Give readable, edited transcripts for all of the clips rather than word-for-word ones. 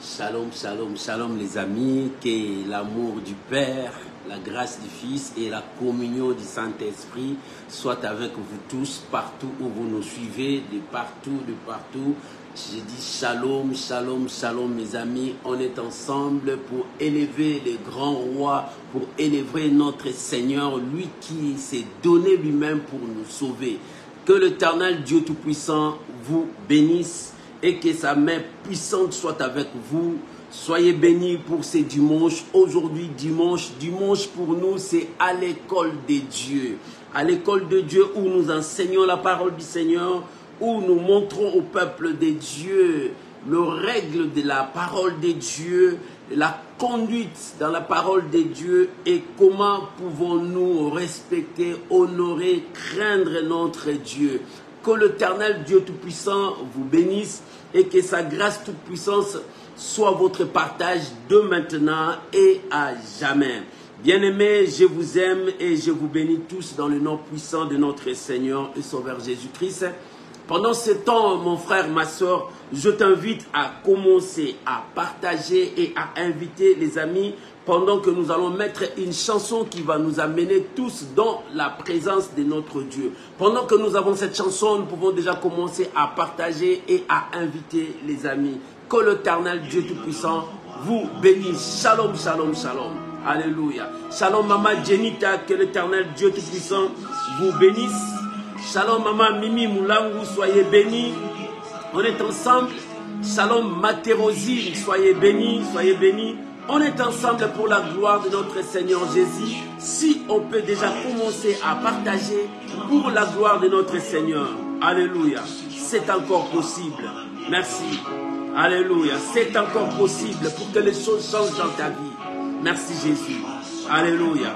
Shalom, shalom, shalom les amis, que l'amour du Père, la grâce du Fils et la communion du Saint-Esprit soient avec vous tous, partout où vous nous suivez, de partout, de partout. Je dis shalom, shalom, shalom mes amis, on est ensemble pour élever le grand roi, pour élever notre Seigneur, lui qui s'est donné lui-même pour nous sauver. Que l'Éternel Dieu Tout-Puissant vous bénisse et que sa main puissante soit avec vous. Soyez bénis pour ces dimanches. Aujourd'hui, dimanche pour nous, c'est à l'école de Dieu. À l'école de Dieu où nous enseignons la parole du Seigneur, où nous montrons au peuple de Dieu les règles de la parole de Dieu, la conduite dans la parole de Dieu et comment pouvons-nous respecter, honorer, craindre notre Dieu. Que l'Éternel Dieu Tout-Puissant vous bénisse et que sa grâce toute-puissance soit votre partage de maintenant et à jamais. Bien-aimés, je vous aime et je vous bénis tous dans le nom puissant de notre Seigneur et Sauveur Jésus-Christ. Pendant ce temps, mon frère, ma soeur, je t'invite à commencer à partager et à inviter les amis pendant que nous allons mettre une chanson qui va nous amener tous dans la présence de notre Dieu. Pendant que nous avons cette chanson, nous pouvons déjà commencer à partager et à inviter les amis. Que l'Éternel Dieu Tout-Puissant vous bénisse. Shalom, shalom, shalom. Alléluia. Shalom, Maman Jenita, que l'Éternel Dieu Tout-Puissant vous bénisse. Shalom, Maman Mimi Moulangu, soyez bénis. On est ensemble. Shalom, Materosine, soyez bénis, soyez bénis. On est ensemble pour la gloire de notre Seigneur Jésus. Si on peut déjà commencer à partager pour la gloire de notre Seigneur. Alléluia. C'est encore possible. Merci. Alléluia. C'est encore possible pour que les choses changent dans ta vie. Merci Jésus. Alléluia.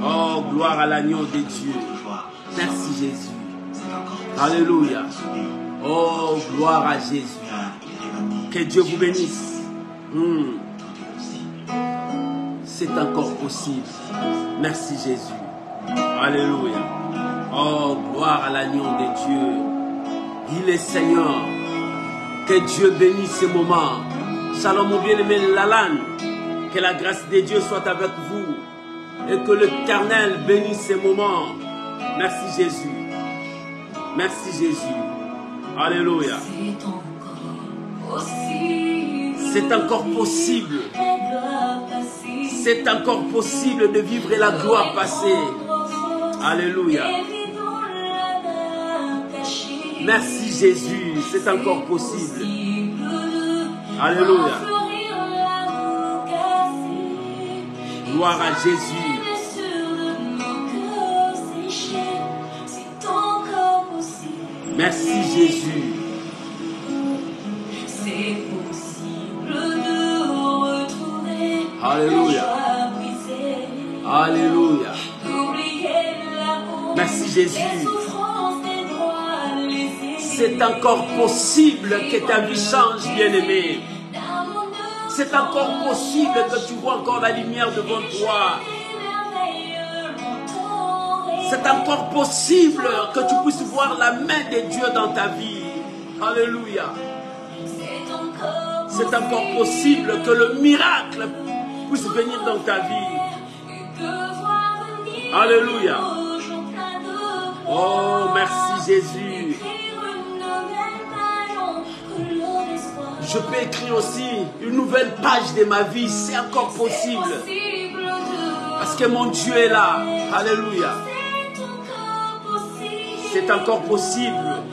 Oh, gloire à l'agneau de Dieu. Merci Jésus. Alléluia. Oh, gloire à Jésus. Que Dieu vous bénisse. C'est encore possible. Merci Jésus. Alléluia. Oh, gloire à l'agneau de Dieu. Il est Seigneur. Que Dieu bénisse ces moments. Shalom mon bien-aimé Lalan. Que la grâce de Dieu soit avec vous. Et que l'Éternel bénisse ces moments. Merci Jésus. Merci Jésus. Alléluia. C'est encore possible. C'est encore possible de vivre la gloire passée. Alléluia. Merci Jésus. C'est encore possible. Alléluia. Gloire à Jésus. Merci Jésus. Alléluia. Alléluia. Merci Jésus. C'est encore possible que ta vie change, bien-aimé. C'est encore possible que tu vois encore la lumière devant toi. C'est encore possible que tu puisses voir la main de Dieu dans ta vie. Alléluia. C'est encore possible que le miracle puisse venir dans ta vie. Alléluia. Oh, merci Jésus. Je peux écrire aussi une nouvelle page de ma vie. C'est encore possible. Parce que mon Dieu est là. Alléluia. C'est encore possible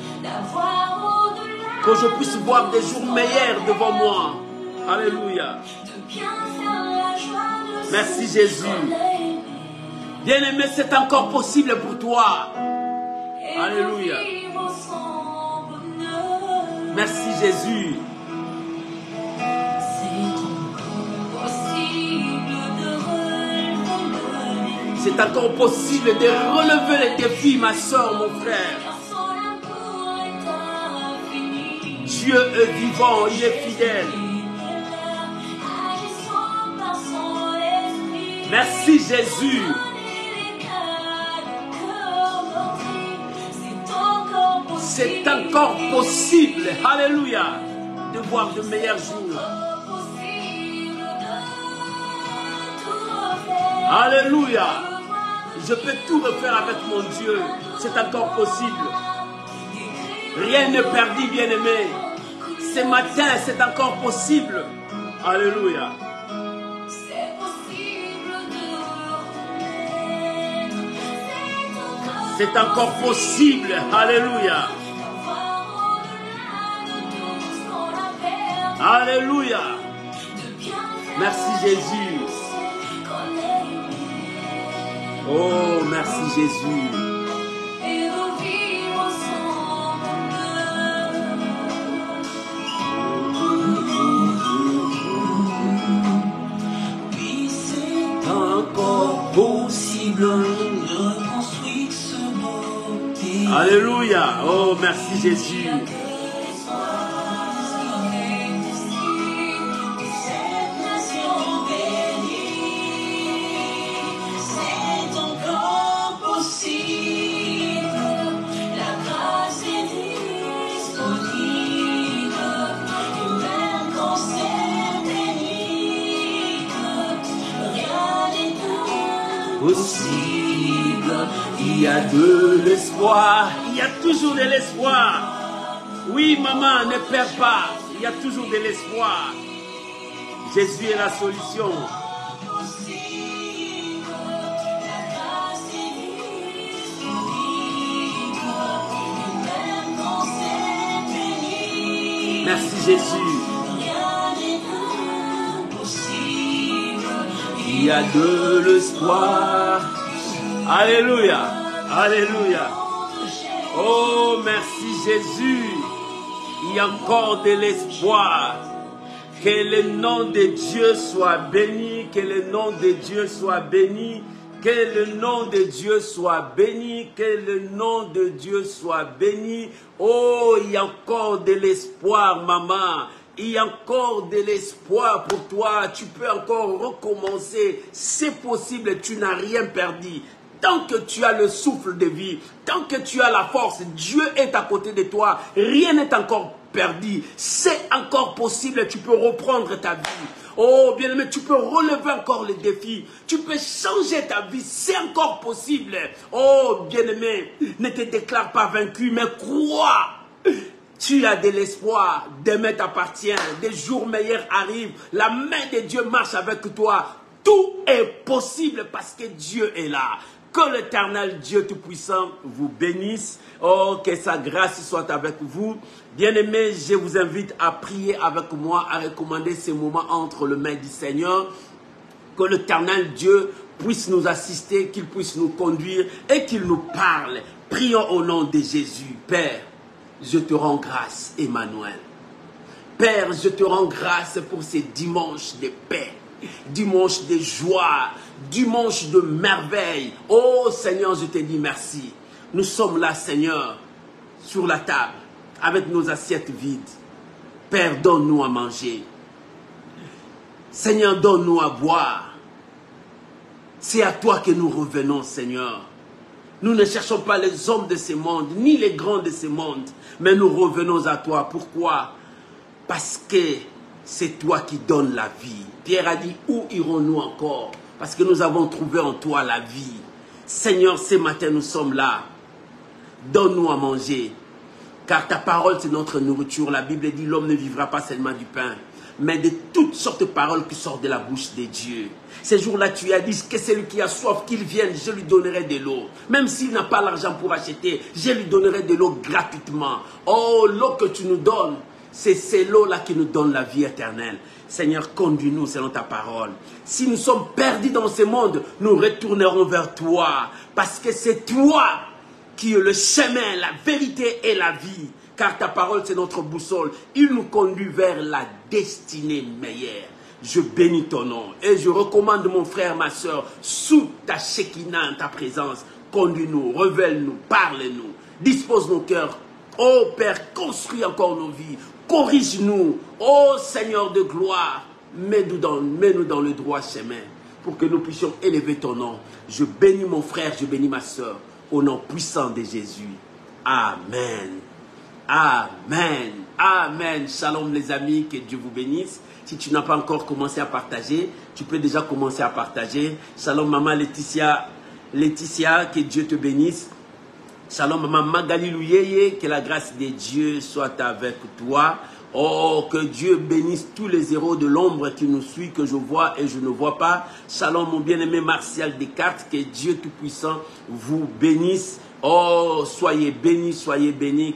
que je puisse voir des jours meilleurs devant moi. Alléluia. Merci Jésus. Bien-aimé, c'est encore possible pour toi. Alléluia. Merci Jésus. C'est encore possible de relever les défis, ma soeur, mon frère. Dieu est vivant, il est fidèle. Merci Jésus. C'est encore possible, alléluia, de voir de meilleurs jours. Alléluia. Je peux tout refaire avec mon Dieu. C'est encore possible. Rien n'est perdu, bien-aimé. Ce matin, c'est encore possible. Alléluia. C'est encore possible. Alléluia. Alléluia. Merci Jésus. Oh, merci Jésus. Encore possible de reconstruire ce beau. Alléluia. Oh, merci Jésus. Possible. Il y a de l'espoir. Il y a toujours de l'espoir. Oui, maman, ne perds pas. Il y a toujours de l'espoir. Jésus est la solution. Merci Jésus. Il y a de l'espoir. Alléluia. Alléluia. Oh, merci Jésus. Il y a encore de l'espoir. Que le nom de Dieu soit béni. Que le nom de Dieu soit béni. Que le nom de Dieu soit béni. Que le nom de Dieu soit béni. Oh, il y a encore de l'espoir, maman. Il y a encore de l'espoir pour toi. Tu peux encore recommencer. C'est possible, tu n'as rien perdu. Tant que tu as le souffle de vie, tant que tu as la force, Dieu est à côté de toi. Rien n'est encore perdu. C'est encore possible, tu peux reprendre ta vie. Oh, bien-aimé, tu peux relever encore les défis. Tu peux changer ta vie. C'est encore possible. Oh, bien-aimé, ne te déclare pas vaincu, mais crois. Tu as de l'espoir, demain t'appartient, des jours meilleurs arrivent, la main de Dieu marche avec toi. Tout est possible parce que Dieu est là. Que l'Éternel Dieu Tout-Puissant vous bénisse. Oh, que sa grâce soit avec vous. Bien-aimés, je vous invite à prier avec moi, à recommander ces moments entre les mains du Seigneur. Que l'Éternel Dieu puisse nous assister, qu'il puisse nous conduire et qu'il nous parle. Prions au nom de Jésus. Père, je te rends grâce, Emmanuel. Père, je te rends grâce pour ces dimanches de paix, dimanches de joie, dimanches de merveille. Oh Seigneur, je te dis merci. Nous sommes là, Seigneur, sur la table, avec nos assiettes vides. Père, donne-nous à manger. Seigneur, donne-nous à boire. C'est à toi que nous revenons, Seigneur. Nous ne cherchons pas les hommes de ce monde, ni les grands de ce monde, mais nous revenons à toi. Pourquoi? Parce que c'est toi qui donnes la vie. Pierre a dit, où irons-nous encore? Parce que nous avons trouvé en toi la vie. Seigneur, ce matin, nous sommes là. Donne-nous à manger. Car ta parole, c'est notre nourriture. La Bible dit, l'homme ne vivra pas seulement du pain, mais de toutes sortes de paroles qui sortent de la bouche de Dieu. Ces jours-là, tu as dit que celui qui a soif, qu'il vienne, je lui donnerai de l'eau. Même s'il n'a pas l'argent pour acheter, je lui donnerai de l'eau gratuitement. Oh, l'eau que tu nous donnes, c'est l'eau-là qui nous donne la vie éternelle. Seigneur, conduis-nous selon ta parole. Si nous sommes perdus dans ce monde, nous retournerons vers toi. Parce que c'est toi qui es le chemin, la vérité et la vie. Car ta parole, c'est notre boussole. Il nous conduit vers la destinée meilleure. Je bénis ton nom. Et je recommande mon frère, ma soeur, sous ta Shekinah, ta présence. Conduis-nous, révèle-nous, parle-nous. Dispose nos cœurs. Oh Père, construis encore nos vies. Corrige-nous. Oh Seigneur de gloire. Mets-nous dans le droit chemin. Pour que nous puissions élever ton nom. Je bénis mon frère, je bénis ma soeur. Au nom puissant de Jésus. Amen. Amen. Amen. Shalom les amis, que Dieu vous bénisse. Si tu n'as pas encore commencé à partager, tu peux déjà commencer à partager. Shalom maman Laetitia, que Dieu te bénisse. Shalom maman Magali Louyeye, que la grâce de Dieu soit avec toi. Oh, que Dieu bénisse tous les héros de l'ombre qui nous suivent, que je vois et je ne vois pas. Shalom mon bien-aimé Martial Descartes, que Dieu Tout-Puissant vous bénisse. Oh, soyez bénis,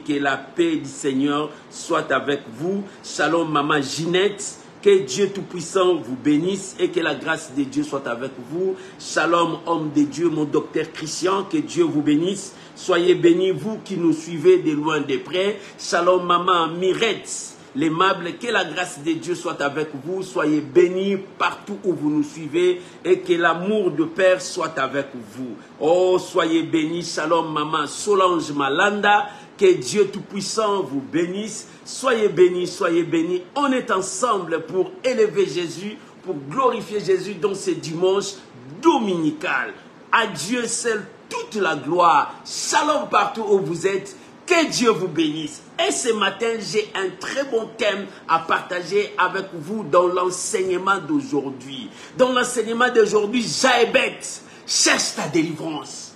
que la paix du Seigneur soit avec vous. Shalom maman Ginette, que Dieu Tout-Puissant vous bénisse et que la grâce de Dieu soit avec vous. Shalom homme de Dieu, mon docteur Christian, que Dieu vous bénisse. Soyez bénis, vous qui nous suivez de loin de près. Shalom maman Mirette, l'aimable, que la grâce de Dieu soit avec vous. Soyez bénis partout où vous nous suivez et que l'amour de Père soit avec vous. Oh, soyez bénis. Shalom maman Solange Malanda, que Dieu Tout-Puissant vous bénisse. Soyez bénis, soyez bénis. On est ensemble pour élever Jésus, pour glorifier Jésus dans ce dimanche dominical. À Dieu seul toute la gloire. Shalom partout où vous êtes. Que Dieu vous bénisse. Et ce matin, j'ai un très bon thème à partager avec vous dans l'enseignement d'aujourd'hui. Dans l'enseignement d'aujourd'hui, Jaébet, cherche ta délivrance.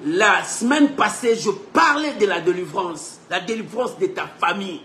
La semaine passée, je parlais de la délivrance de ta famille.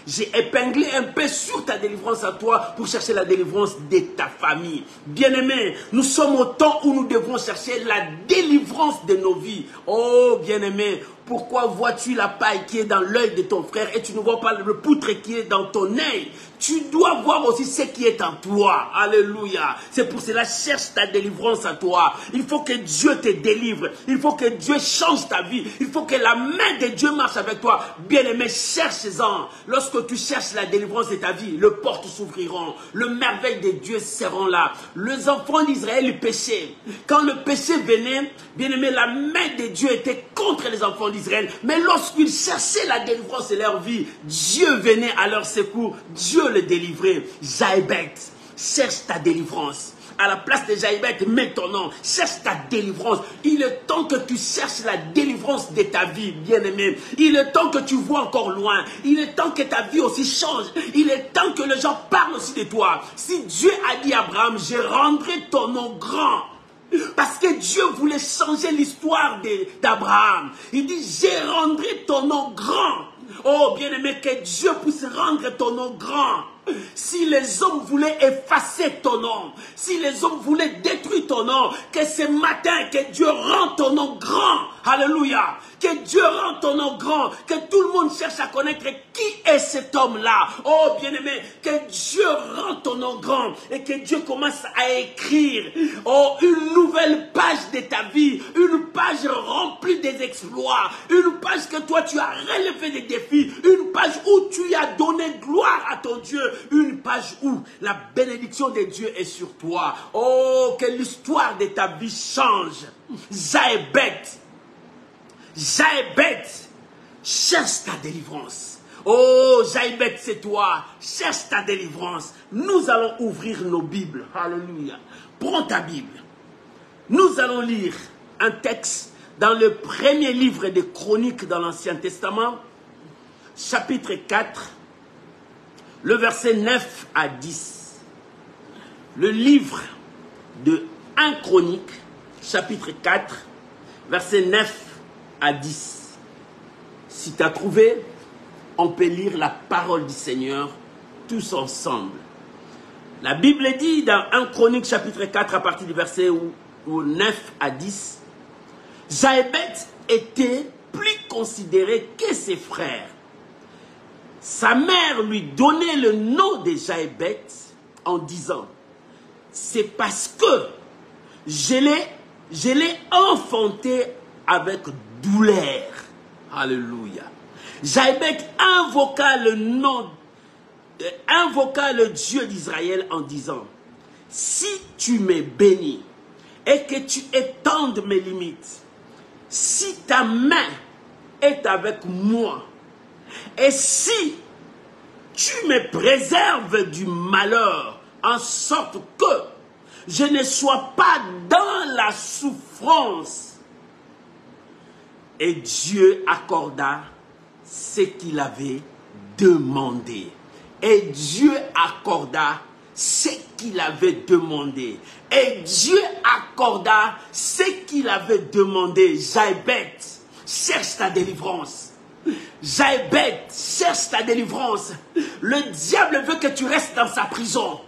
J'ai épinglé un peu sur ta délivrance à toi pour chercher la délivrance de ta famille. Bien-aimés, nous sommes au temps où nous devons chercher la délivrance de nos vies. Oh, bien-aimés, pourquoi vois-tu la paille qui est dans l'œil de ton frère et tu ne vois pas le poutre qui est dans ton œil? Tu dois voir aussi ce qui est en toi. Alléluia. C'est pour cela, cherche ta délivrance à toi. Il faut que Dieu te délivre. Il faut que Dieu change ta vie. Il faut que la main de Dieu marche avec toi. Bien-aimé, cherche-en. Lorsque tu cherches la délivrance de ta vie, les portes s'ouvriront. Le merveille de Dieu seront là. Les enfants d'Israël péchaient. Quand le péché venait, bien-aimé, la main de Dieu était contre les enfants d'Israël. Mais lorsqu'ils cherchaient la délivrance de leur vie, Dieu venait à leur secours. Dieu le délivrer. Jaébet, cherche ta délivrance. À la place de Jaébet, mets ton nom. Cherche ta délivrance. Il est temps que tu cherches la délivrance de ta vie, bien-aimé. Il est temps que tu vois encore loin. Il est temps que ta vie aussi change. Il est temps que les gens parlent aussi de toi. Si Dieu a dit à Abraham, je rendrai ton nom grand. Parce que Dieu voulait changer l'histoire d'Abraham. Il dit, je rendrai ton nom grand. Oh, bien-aimé, que Dieu puisse rendre ton nom grand. Si les hommes voulaient effacer ton nom, si les hommes voulaient détruire ton nom, que ce matin, que Dieu rende ton nom grand. Alléluia. Que Dieu rende ton nom grand. Que tout le monde cherche à connaître qui est cet homme-là. Oh, bien-aimé, que Dieu rende ton nom grand. Et que Dieu commence à écrire une nouvelle page de ta vie. Une page remplie des exploits. Une page que toi, tu as relevé des défis. Une page où tu as donné gloire à ton Dieu. Une page où la bénédiction de Dieu est sur toi. Oh, que l'histoire de ta vie change. Jaébet, cherche ta délivrance. Oh, Jaébet, c'est toi. Cherche ta délivrance. Nous allons ouvrir nos Bibles. Alléluia. Prends ta Bible. Nous allons lire un texte dans le premier livre des Chroniques dans l'Ancien Testament, chapitre 4, le verset 9 à 10. Le livre de 1 Chronique, chapitre 4, verset 9 à 10. Si tu as trouvé, on peut lire la parole du Seigneur tous ensemble. La Bible dit dans 1 Chronique, chapitre 4, à partir du verset 9 à 10, Jaébet était plus considéré que ses frères. Sa mère lui donnait le nom de Jaébet en disant, c'est parce que je l'ai enfanté avec douleur. Alléluia. Jaébet invoqua le Dieu d'Israël en disant, si tu me bénis et que tu étendes mes limites, si ta main est avec moi, et si tu me préserves du malheur, en sorte que je ne sois pas dans la souffrance. Et Dieu accorda ce qu'il avait demandé. Et Dieu accorda ce qu'il avait demandé. Et Dieu accorda ce qu'il avait demandé. Jaébet, cherche ta délivrance. Jaébet, cherche ta délivrance. Le diable veut que tu restes dans sa prison.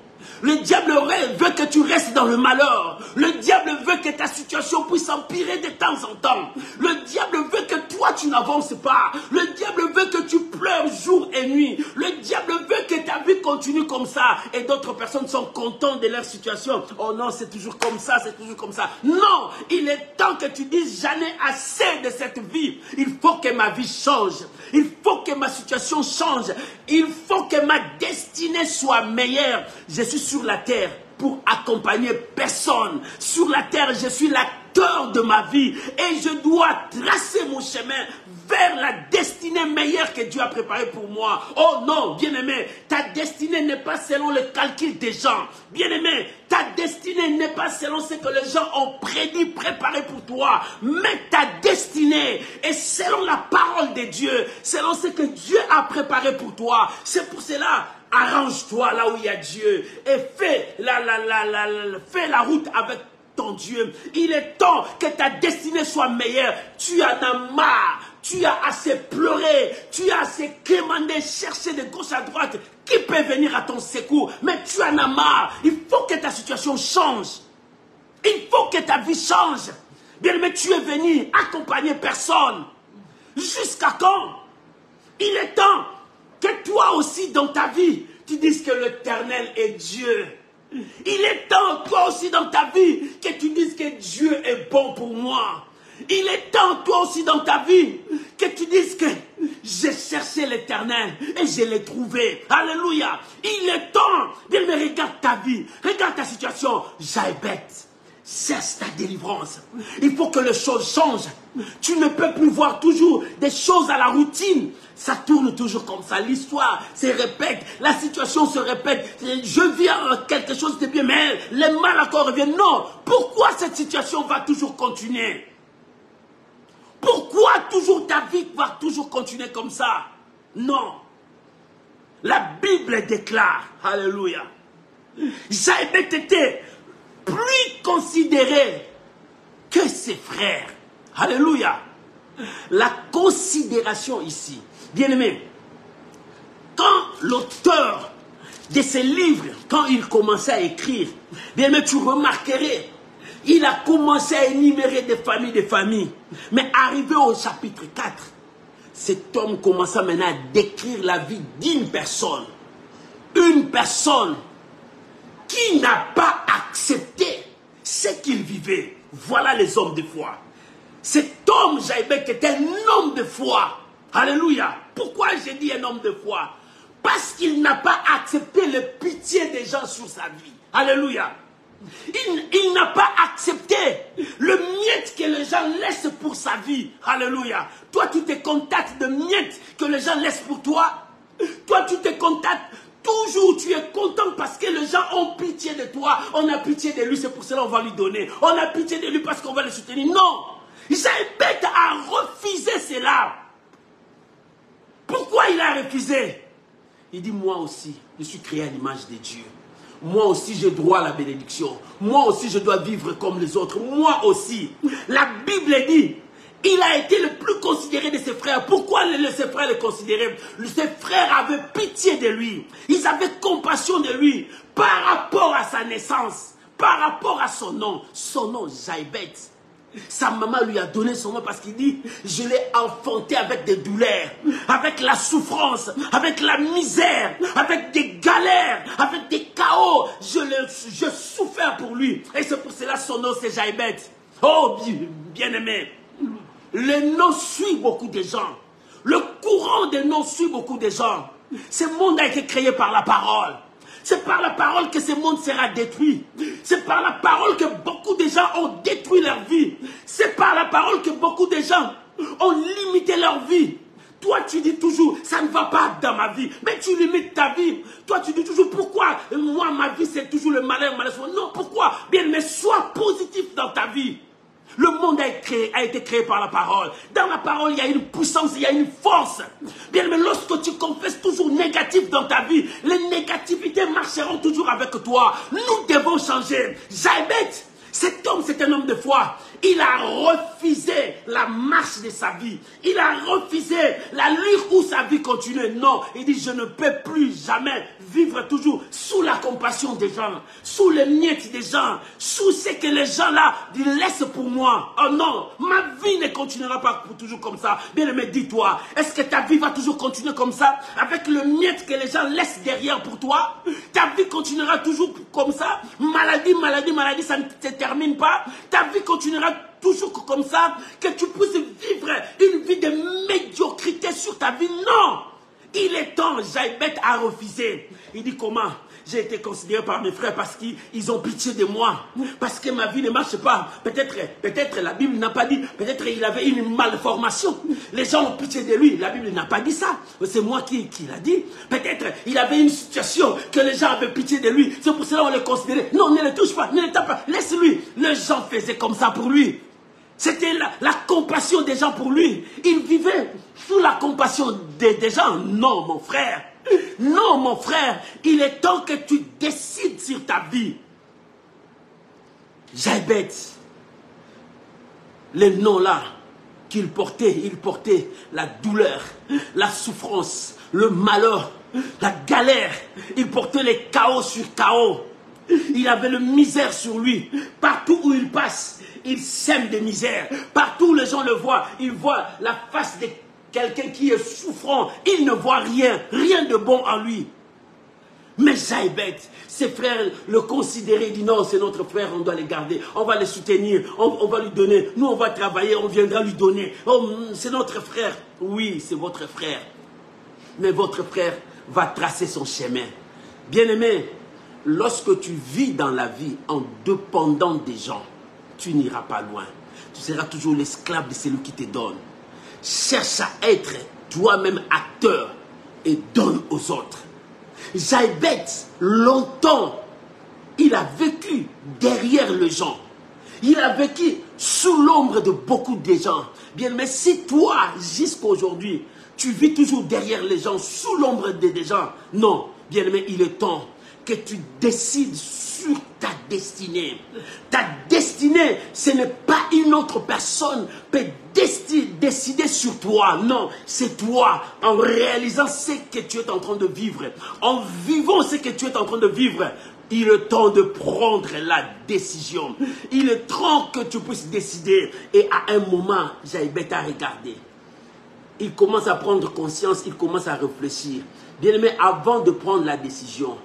Le diable veut que tu restes dans le malheur. Le diable veut que ta situation puisse empirer de temps en temps. Le diable veut que toi tu n'avances pas. Le diable veut que tu pleures jour et nuit. Le diable veut que ta vie continue comme ça. Et d'autres personnes sont contentes de leur situation. Oh non, c'est toujours comme ça, c'est toujours comme ça. Non, il est temps que tu dises, j'en ai assez de cette vie. Il faut que ma vie change. Il faut que ma situation change. Il faut que ma destinée soit meilleure. Je suis sur la terre pour accompagner personne. Sur la terre, je suis l'acteur de ma vie. Et je dois tracer mon chemin vers la destinée meilleure que Dieu a préparée pour moi. Oh non, bien-aimé, ta destinée n'est pas selon le calcul des gens. Bien-aimé, ta destinée n'est pas selon ce que les gens ont prédit, préparé pour toi. Mais ta destinée est selon la parole de Dieu, selon ce que Dieu a préparé pour toi. C'est pour cela, arrange-toi là où il y a Dieu et fais la route avec ton Dieu. Il est temps que ta destinée soit meilleure. Tu en as marre. Tu as assez pleuré, tu as assez quémandé, cherché de gauche à droite. Qui peut venir à ton secours? Mais tu en as marre. Il faut que ta situation change. Il faut que ta vie change. Bien, mais tu es venu accompagner personne. Jusqu'à quand? Il est temps que toi aussi dans ta vie, tu dises que l'Éternel est Dieu. Il est temps, toi aussi dans ta vie, que tu dises que Dieu est bon pour moi. Il est temps, toi aussi dans ta vie, que tu dises que j'ai cherché l'Éternel et je l'ai trouvé. Alléluia. Il est temps. Bien, mais regarde ta vie, regarde ta situation. Jaébet, cherche ta délivrance. Il faut que les choses changent. Tu ne peux plus voir toujours des choses à la routine. Ça tourne toujours comme ça. L'histoire se répète. La situation se répète. Je vis quelque chose de bien, mais les mal encore reviennent. Non. Pourquoi cette situation va toujours continuer? Pourquoi toujours ta vie va toujours continuer comme ça? Non. La Bible déclare, alléluia, Jaébet était plus considéré que ses frères. Alléluia. La considération ici, bien-aimé, quand l'auteur de ces livres, quand il commençait à écrire, bien-aimé, tu remarquerais, il a commencé à énumérer des familles. Mais arrivé au chapitre 4, cet homme commença maintenant à décrire la vie d'une personne. Une personne qui n'a pas accepté ce qu'il vivait. Voilà les hommes de foi. Cet homme, Jaébet, était un homme de foi. Alléluia. Pourquoi j'ai dit un homme de foi? Parce qu'il n'a pas accepté le pitié des gens sur sa vie. Alléluia. Il n'a pas accepté le miette que les gens laissent pour sa vie. Alléluia. Toi, tu te contactes de miettes que les gens laissent pour toi. Toi, tu te contactes. Toujours, tu es content parce que les gens ont pitié de toi. On a pitié de lui, c'est pour cela qu'on va lui donner. On a pitié de lui parce qu'on va le soutenir. Non. Jaébet a refusé cela. Pourquoi il a refusé? Il dit, moi aussi, je suis créé à l'image de Dieu. Moi aussi, j'ai droit à la bénédiction. Moi aussi, je dois vivre comme les autres. Moi aussi. La Bible dit, il a été le plus considéré de ses frères. Pourquoi ses frères le considéraient? Ses frères avaient pitié de lui. Ils avaient compassion de lui par rapport à sa naissance, par rapport à son nom. Son nom, Jaébet. Sa maman lui a donné son nom parce qu'il dit, je l'ai enfanté avec des douleurs, avec la souffrance, avec la misère, avec des galères, avec des chaos. Je souffert pour lui. Et c'est pour cela son nom c'est Jaébet. Oh bien-aimé, le nom suit beaucoup de gens. Le courant des noms suit beaucoup de gens. Ce monde a été créé par la parole. C'est par la parole que ce monde sera détruit. C'est par la parole que beaucoup de gens ont détruit leur vie. C'est par la parole que beaucoup de gens ont limité leur vie. Toi, tu dis toujours, ça ne va pas dans ma vie. Mais tu limites ta vie. Toi, tu dis toujours, pourquoi moi, ma vie, c'est toujours le malheur, malheur. Non, pourquoi? Bien, mais sois positif dans ta vie. Le monde a été créé par la parole. Dans la parole, il y a une puissance, il y a une force. Bien, mais lorsque tu confesses toujours négatif dans ta vie, les négativités marcheront toujours avec toi. Nous devons changer. Jaïbet, cet homme, c'est un homme de foi. Il a refusé la marche de sa vie. Il a refusé la lutte où sa vie continuait. Non, il dit, je ne peux plus jamais vivre toujours sous la compassion des gens, sous les miettes des gens, sous ce que les gens là laissent pour moi. Oh non, ma vie ne continuera pas toujours comme ça. Bien aimé, dis-toi, est-ce que ta vie va toujours continuer comme ça, avec le miette que les gens laissent derrière pour toi? Ta vie continuera toujours comme ça? Maladie, maladie, maladie, ça ne se termine pas. Ta vie continuera toujours comme ça, que tu puisses vivre une vie de médiocrité sur ta vie. Non! Il est temps, Jaïbet a refusé. Il dit comment? J'ai été considéré par mes frères parce qu'ils ont pitié de moi. Parce que ma vie ne marche pas. Peut-être la Bible n'a pas dit. Peut-être il avait une malformation. Les gens ont pitié de lui. La Bible n'a pas dit ça. C'est moi qui l'a dit. Peut-être il avait une situation que les gens avaient pitié de lui. C'est pour cela qu'on le considérait. Non, ne le touche pas, ne le tape pas. Laisse-lui. Les gens faisaient comme ça pour lui. C'était la compassion des gens pour lui. Il vivait sous la compassion des gens. Non, mon frère. Non, mon frère. Il est temps que tu décides sur ta vie. Jaïbet, les noms là qu'il portait, il portait la douleur, la souffrance, le malheur, la galère. Il portait les chaos sur chaos. Il avait le misère sur lui. Partout où il passe, il sème des misères. Partout où les gens le voient, ils voient la face de quelqu'un qui est souffrant. Il ne voit rien, rien de bon en lui. Mais Jaïbet, ses frères le considéraient, il dit non, c'est notre frère, on doit les garder, on va les soutenir, on va lui donner, nous on va travailler, on viendra lui donner. Oh, c'est notre frère. Oui, c'est votre frère. Mais votre frère va tracer son chemin. Bien-aimé, lorsque tu vis dans la vie en dépendant des gens, tu n'iras pas loin. Tu seras toujours l'esclave de celui qui te donne. Cherche à être toi-même acteur et donne aux autres. Jaïbet, longtemps, il a vécu derrière les gens. Il a vécu sous l'ombre de beaucoup de gens. Bien, mais si toi, jusqu'à aujourd'hui, tu vis toujours derrière les gens, sous l'ombre des gens, non, bien, mais il est temps que tu décides sur ta destinée. Ta destinée, ce n'est pas une autre personne qui peut décider sur toi. Non, c'est toi, en réalisant ce que tu es en train de vivre, en vivant ce que tu es en train de vivre. Il est temps de prendre la décision. Il est temps que tu puisses décider. Et à un moment, Jaïbet a regardé. Il commence à prendre conscience, il commence à réfléchir. Bien aimé, avant de prendre la décision,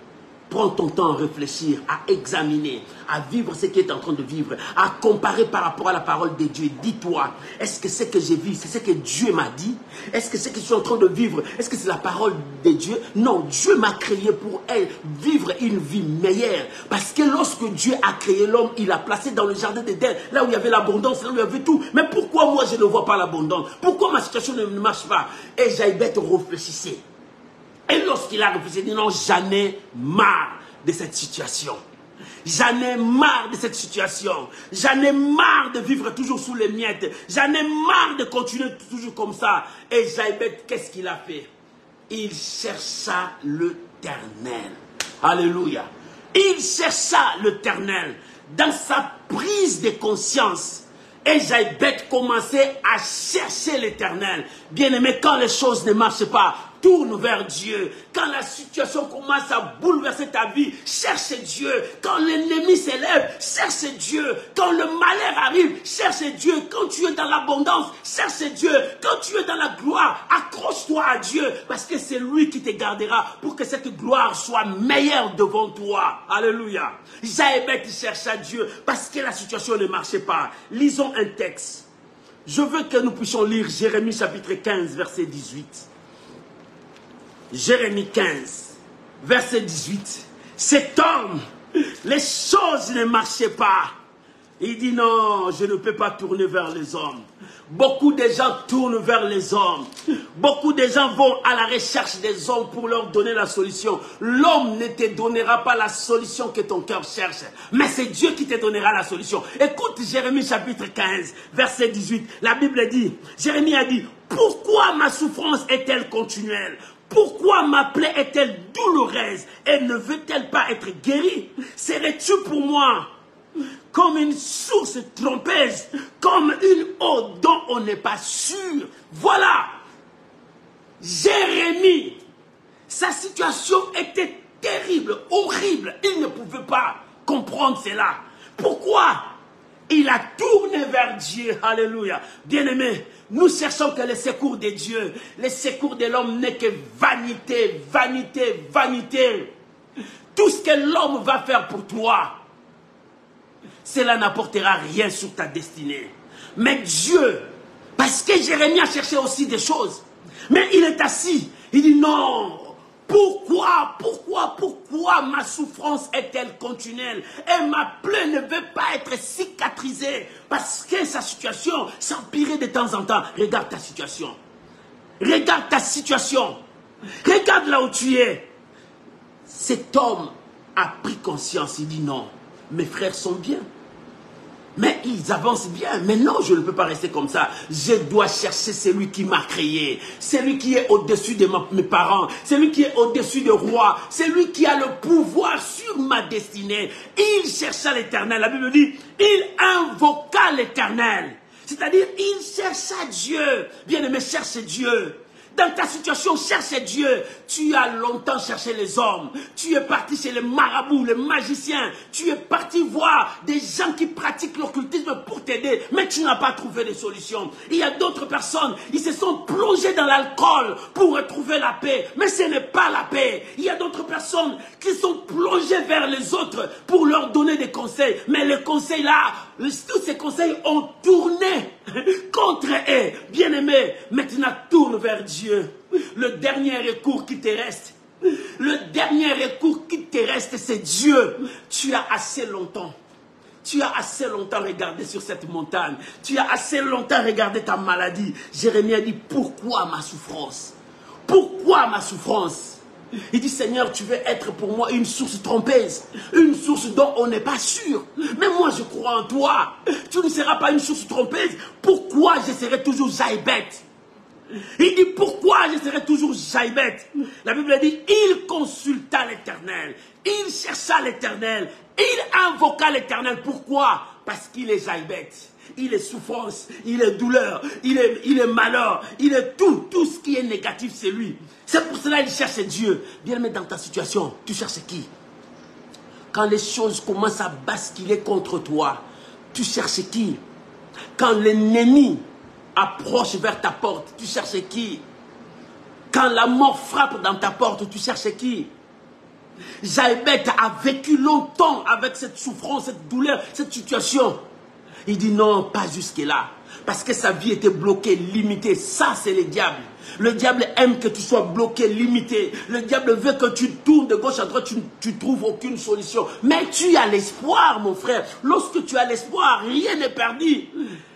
prends ton temps à réfléchir, à examiner, à vivre ce qui est en train de vivre, à comparer par rapport à la parole de Dieu. Dis-toi, est-ce que ce que j'ai vu, c'est ce que Dieu m'a dit? Est-ce que ce que je suis en train de vivre, est-ce que c'est la parole de Dieu? Non, Dieu m'a créé pour vivre une vie meilleure. Parce que lorsque Dieu a créé l'homme, il l'a placé dans le jardin d'Éden, là où il y avait l'abondance, là où il y avait tout. Mais pourquoi moi je ne vois pas l'abondance? Pourquoi ma situation ne marche pas? Et Jaïbet réfléchissait. Et lorsqu'il a réfléchi, il dit non, j'en ai marre de cette situation. J'en ai marre de cette situation. J'en ai marre de vivre toujours sous les miettes. J'en ai marre de continuer toujours comme ça. Et Jaïbet, qu'est-ce qu'il a fait? Il chercha l'Éternel. Alléluia. Il chercha l'Éternel dans sa prise de conscience. Et Jaïbet commençait à chercher l'Éternel. Bien-aimé, quand les choses ne marchent pas, tourne vers Dieu. Quand la situation commence à bouleverser ta vie, cherche Dieu. Quand l'ennemi s'élève, cherche Dieu. Quand le malheur arrive, cherche Dieu. Quand tu es dans l'abondance, cherche Dieu. Quand tu es dans la gloire, accroche-toi à Dieu. Parce que c'est lui qui te gardera pour que cette gloire soit meilleure devant toi. Alléluia. Jaïbet chercha Dieu parce que la situation ne marchait pas. Lisons un texte. Je veux que nous puissions lire Jérémie chapitre 15, verset 18. Jérémie 15, verset 18. Cet homme, les choses ne marchaient pas. Il dit non, je ne peux pas tourner vers les hommes. Beaucoup de gens tournent vers les hommes. Beaucoup de gens vont à la recherche des hommes pour leur donner la solution. L'homme ne te donnera pas la solution que ton cœur cherche. Mais c'est Dieu qui te donnera la solution. Écoute Jérémie chapitre 15, verset 18. La Bible dit, Jérémie a dit, pourquoi ma souffrance est-elle continuelle? Pourquoi ma plaie est-elle douloureuse et ne veut-elle pas être guérie? Serais-tu pour moi comme une source trompeuse, comme une eau dont on n'est pas sûr? Voilà, Jérémie, sa situation était terrible, horrible. Il ne pouvait pas comprendre cela. Pourquoi? Il a tourné vers Dieu. Alléluia. Bien-aimé, nous cherchons que le secours de Dieu, le secours de l'homme n'est que vanité, vanité, vanité. Tout ce que l'homme va faire pour toi, cela n'apportera rien sur ta destinée. Mais Dieu, parce que Jérémie a cherché aussi des choses, mais il est assis, il dit non, pourquoi ma souffrance est-elle continuelle et ma plaie ne veut pas être cicatrisée? Parce que sa situation s'empirait de temps en temps. Regarde ta situation. Regarde ta situation. Regarde là où tu es. Cet homme a pris conscience, il dit non, mes frères sont bien. Mais ils avancent bien. Mais non, je ne peux pas rester comme ça. Je dois chercher celui qui m'a créé. Celui qui est au-dessus de mes parents. Celui qui est au-dessus du roi. Celui qui a le pouvoir sur ma destinée. Il chercha l'Éternel. La Bible dit, il invoqua l'Éternel. C'est-à-dire, il chercha Dieu. Bien-aimé, cherche Dieu. Dans ta situation, cherche Dieu. Tu as longtemps cherché les hommes. Tu es parti chez les marabouts, les magiciens. Tu es parti voir des gens qui pratiquent l'occultisme pour t'aider. Mais tu n'as pas trouvé de solution. Il y a d'autres personnes, ils se sont plongés dans l'alcool pour retrouver la paix. Mais ce n'est pas la paix. Il y a d'autres personnes qui sont plongées vers les autres pour leur donner des conseils. Mais les conseils là, tous ces conseils ont tourné contre eux. Bien-aimé, maintenant tourne vers Dieu. Le dernier recours qui te reste, le dernier recours qui te reste, c'est Dieu. Tu as assez longtemps regardé sur cette montagne. Tu as assez longtemps regardé ta maladie. Jérémie a dit, pourquoi ma souffrance? Pourquoi ma souffrance? Il dit, Seigneur, tu veux être pour moi une source trompeuse, une source dont on n'est pas sûr. Mais moi, je crois en toi. Tu ne seras pas une source trompeuse. Pourquoi je serai toujours Jaïbet? Il dit, pourquoi je serai toujours Jaïbet? La Bible dit, il consulta l'Éternel. Il chercha l'Éternel. Il invoqua l'Éternel. Pourquoi? Parce qu'il est Jaïbet. Il est souffrance, il est douleur, il est malheur, il est tout ce qui est négatif, c'est lui. C'est pour cela qu'il cherche Dieu. Bien aimé, dans ta situation, tu cherches qui? Quand les choses commencent à basculer contre toi, tu cherches qui? Quand l'ennemi approche vers ta porte, tu cherches qui? Quand la mort frappe dans ta porte, tu cherches qui? Jaïbet a vécu longtemps avec cette souffrance, cette douleur, cette situation. Il dit non, pas jusque-là. Parce que sa vie était bloquée, limitée. Ça, c'est le diable. Le diable aime que tu sois bloqué, limité. Le diable veut que tu tournes de gauche à droite, tu ne trouves aucune solution. Mais tu as l'espoir, mon frère. Lorsque tu as l'espoir, rien n'est perdu.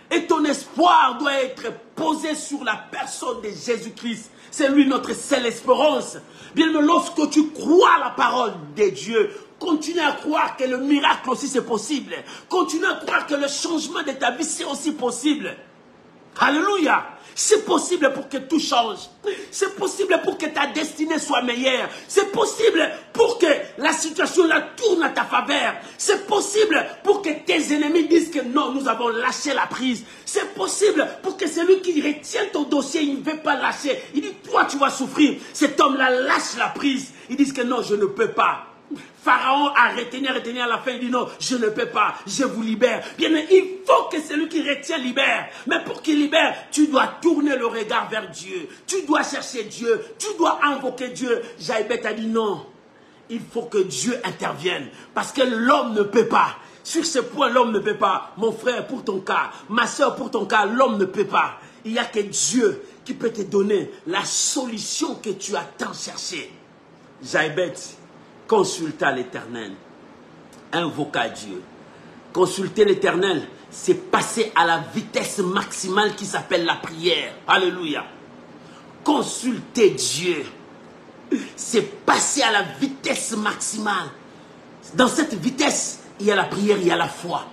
Et ton espoir doit être posé sur la personne de Jésus-Christ. C'est lui notre seule espérance. Bien, lorsque tu crois la parole de Dieu, continue à croire que le miracle aussi c'est possible. Continue à croire que le changement de ta vie c'est aussi possible. Alléluia. C'est possible pour que tout change. C'est possible pour que ta destinée soit meilleure. C'est possible pour que la situation la tourne à ta faveur. C'est possible pour que tes ennemis disent que non, nous avons lâché la prise. C'est possible pour que celui qui retient ton dossier, il ne veut pas lâcher. Il dit, toi tu vas souffrir. Cet homme-là lâche la prise. Ils disent que non, je ne peux pas. Pharaon a retenu à la fin, il dit non, je ne peux pas, je vous libère. Bien, mais il faut que celui qui retient libère. Mais pour qu'il libère, tu dois tourner le regard vers Dieu. Tu dois chercher Dieu, tu dois invoquer Dieu. Jaïbet a dit non, il faut que Dieu intervienne. Parce que l'homme ne peut pas. Sur ce point, l'homme ne peut pas. Mon frère, pour ton cas, ma soeur, pour ton cas, l'homme ne peut pas. Il n'y a que Dieu qui peut te donner la solution que tu as tant cherché. Jaïbet consulta l'Éternel, invoqua Dieu. Consulter l'Éternel, c'est passer à la vitesse maximale qui s'appelle la prière. Alléluia. Consulter Dieu, c'est passer à la vitesse maximale. Dans cette vitesse, il y a la prière, il y a la foi.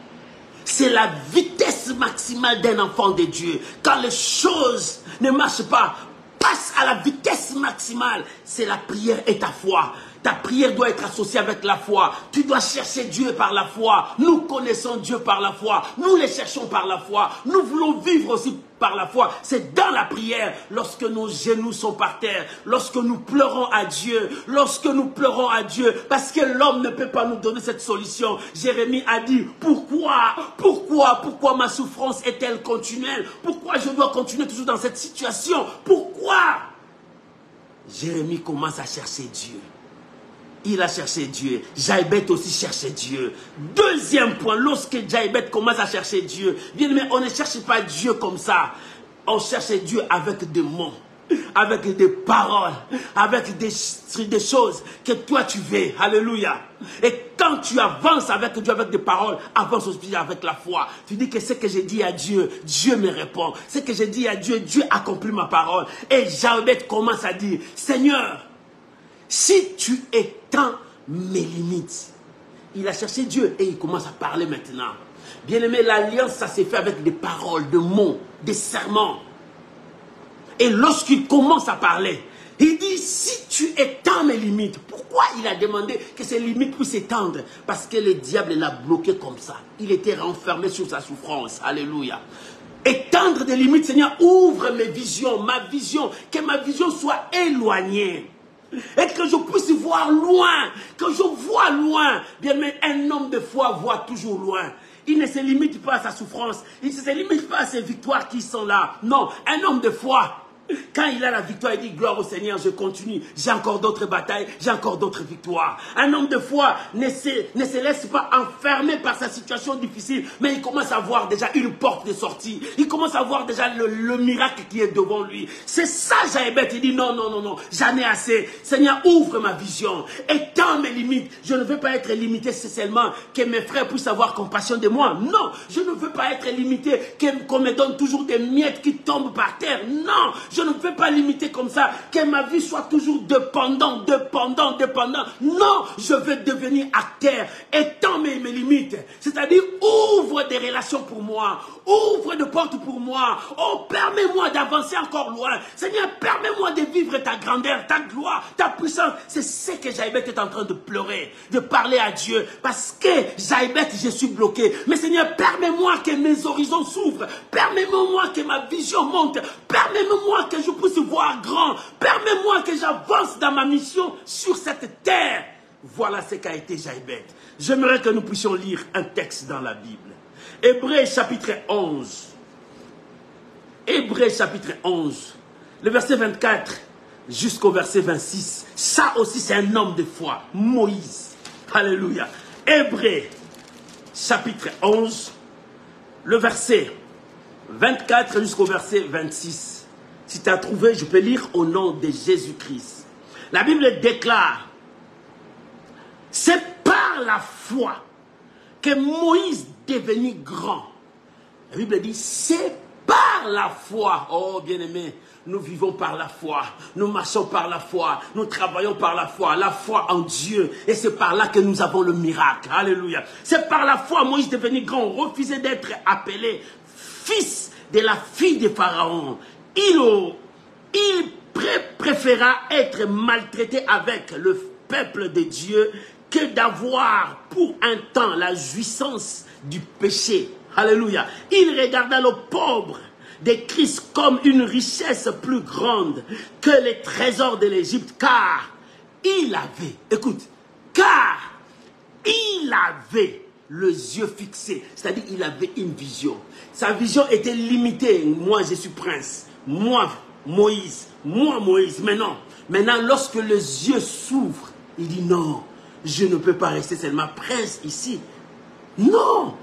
C'est la vitesse maximale d'un enfant de Dieu. Quand les choses ne marchent pas, passe à la vitesse maximale. C'est la prière et ta foi. Ta prière doit être associée avec la foi. Tu dois chercher Dieu par la foi. Nous connaissons Dieu par la foi. Nous les cherchons par la foi. Nous voulons vivre aussi par la foi. C'est dans la prière, lorsque nos genoux sont par terre, lorsque nous pleurons à Dieu, parce que l'homme ne peut pas nous donner cette solution. Jérémie a dit, pourquoi ma souffrance est-elle continuelle? Pourquoi je dois continuer toujours dans cette situation? Pourquoi? Jérémie commence à chercher Dieu. Il a cherché Dieu. Jaïbeth aussi cherchait Dieu. Deuxième point, lorsque Jaïbeth commence à chercher Dieu, bien aimé, on ne cherche pas Dieu comme ça. On cherche Dieu avec des mots, avec des paroles, avec des choses que toi tu veux. Alléluia. Et quand tu avances avec Dieu, avec des paroles, avance aussi avec la foi. Tu dis que ce que j'ai dit à Dieu, Dieu me répond. Ce que j'ai dit à Dieu, Dieu accomplit ma parole. Et Jaïbeth commence à dire, Seigneur, si tu étends mes limites. Il a cherché Dieu et il commence à parler maintenant. Bien aimé, l'alliance, ça s'est fait avec des paroles, des mots, des serments. Et lorsqu'il commence à parler, il dit, si tu étends mes limites. Pourquoi il a demandé que ces limites puissent s'étendre? Parce que le diable l'a bloqué comme ça. Il était renfermé sur sa souffrance. Alléluia. Étendre des limites, Seigneur, ouvre mes visions, ma vision, que ma vision soit éloignée. Et que je puisse voir loin, que je vois loin. Bien, mais un homme de foi voit toujours loin. Il ne se limite pas à sa souffrance, il ne se limite pas à ses victoires qui sont là. Non, un homme de foi, quand il a la victoire, il dit gloire au Seigneur, je continue. J'ai encore d'autres batailles, j'ai encore d'autres victoires. Un homme de foi ne se laisse pas enfermer par sa situation difficile, mais il commence à voir déjà une porte de sortie. Il commence à voir déjà le miracle qui est devant lui. C'est ça, Jaïbeth. Il dit non, j'en ai assez. Seigneur, ouvre ma vision, étends mes limites. Je ne veux pas être limité seulement que mes frères puissent avoir compassion de moi. Non, je ne veux pas être limité qu'on me donne toujours des miettes qui tombent par terre. Non, je ne veux pas limiter comme ça, que ma vie soit toujours dépendant. Non, je veux devenir acteur. Étends mes limites. C'est-à-dire, ouvre des relations pour moi. Ouvre des portes pour moi. Oh, permets-moi d'avancer encore loin. Seigneur, permets-moi de vivre ta grandeur, ta gloire, ta puissance. C'est ce que Jaïbeth est en train de pleurer, de parler à Dieu. Parce que, Jaïbeth, je suis bloqué. Mais Seigneur, permets-moi que mes horizons s'ouvrent. Permets-moi que ma vision monte. Permets-moi que je puisse voir grand. Permets-moi que j'avance dans ma mission sur cette terre. Voilà ce qu'a été Jaïbeth. J'aimerais que nous puissions lire un texte dans la Bible. Hébreux chapitre 11. Hébreux chapitre 11. Le verset 24 jusqu'au verset 26. Ça aussi c'est un homme de foi. Moïse. Alléluia. Hébreux chapitre 11. Le verset 24 jusqu'au verset 26. Si tu as trouvé, je peux lire au nom de Jésus-Christ. La Bible déclare, c'est par la foi que Moïse devenu grand. La Bible dit, c'est par la foi. Oh bien-aimé, nous vivons par la foi, nous marchons par la foi, nous travaillons par la foi en Dieu. Et c'est par là que nous avons le miracle. Alléluia. C'est par la foi, Moïse devenu grand, refusait d'être appelé fils de la fille de Pharaon. Il préféra être maltraité avec le peuple de Dieu que d'avoir pour un temps la jouissance du péché. Alléluia. Il regarda le pauvre de Christ comme une richesse plus grande que les trésors de l'Égypte, car il avait les yeux fixés, c'est-à-dire il avait une vision. Sa vision était limitée. Moi, je suis prince. Moi, Moïse. Mais non. Maintenant, lorsque les yeux s'ouvrent, il dit non, je ne peux pas rester seulement prince ici. Non,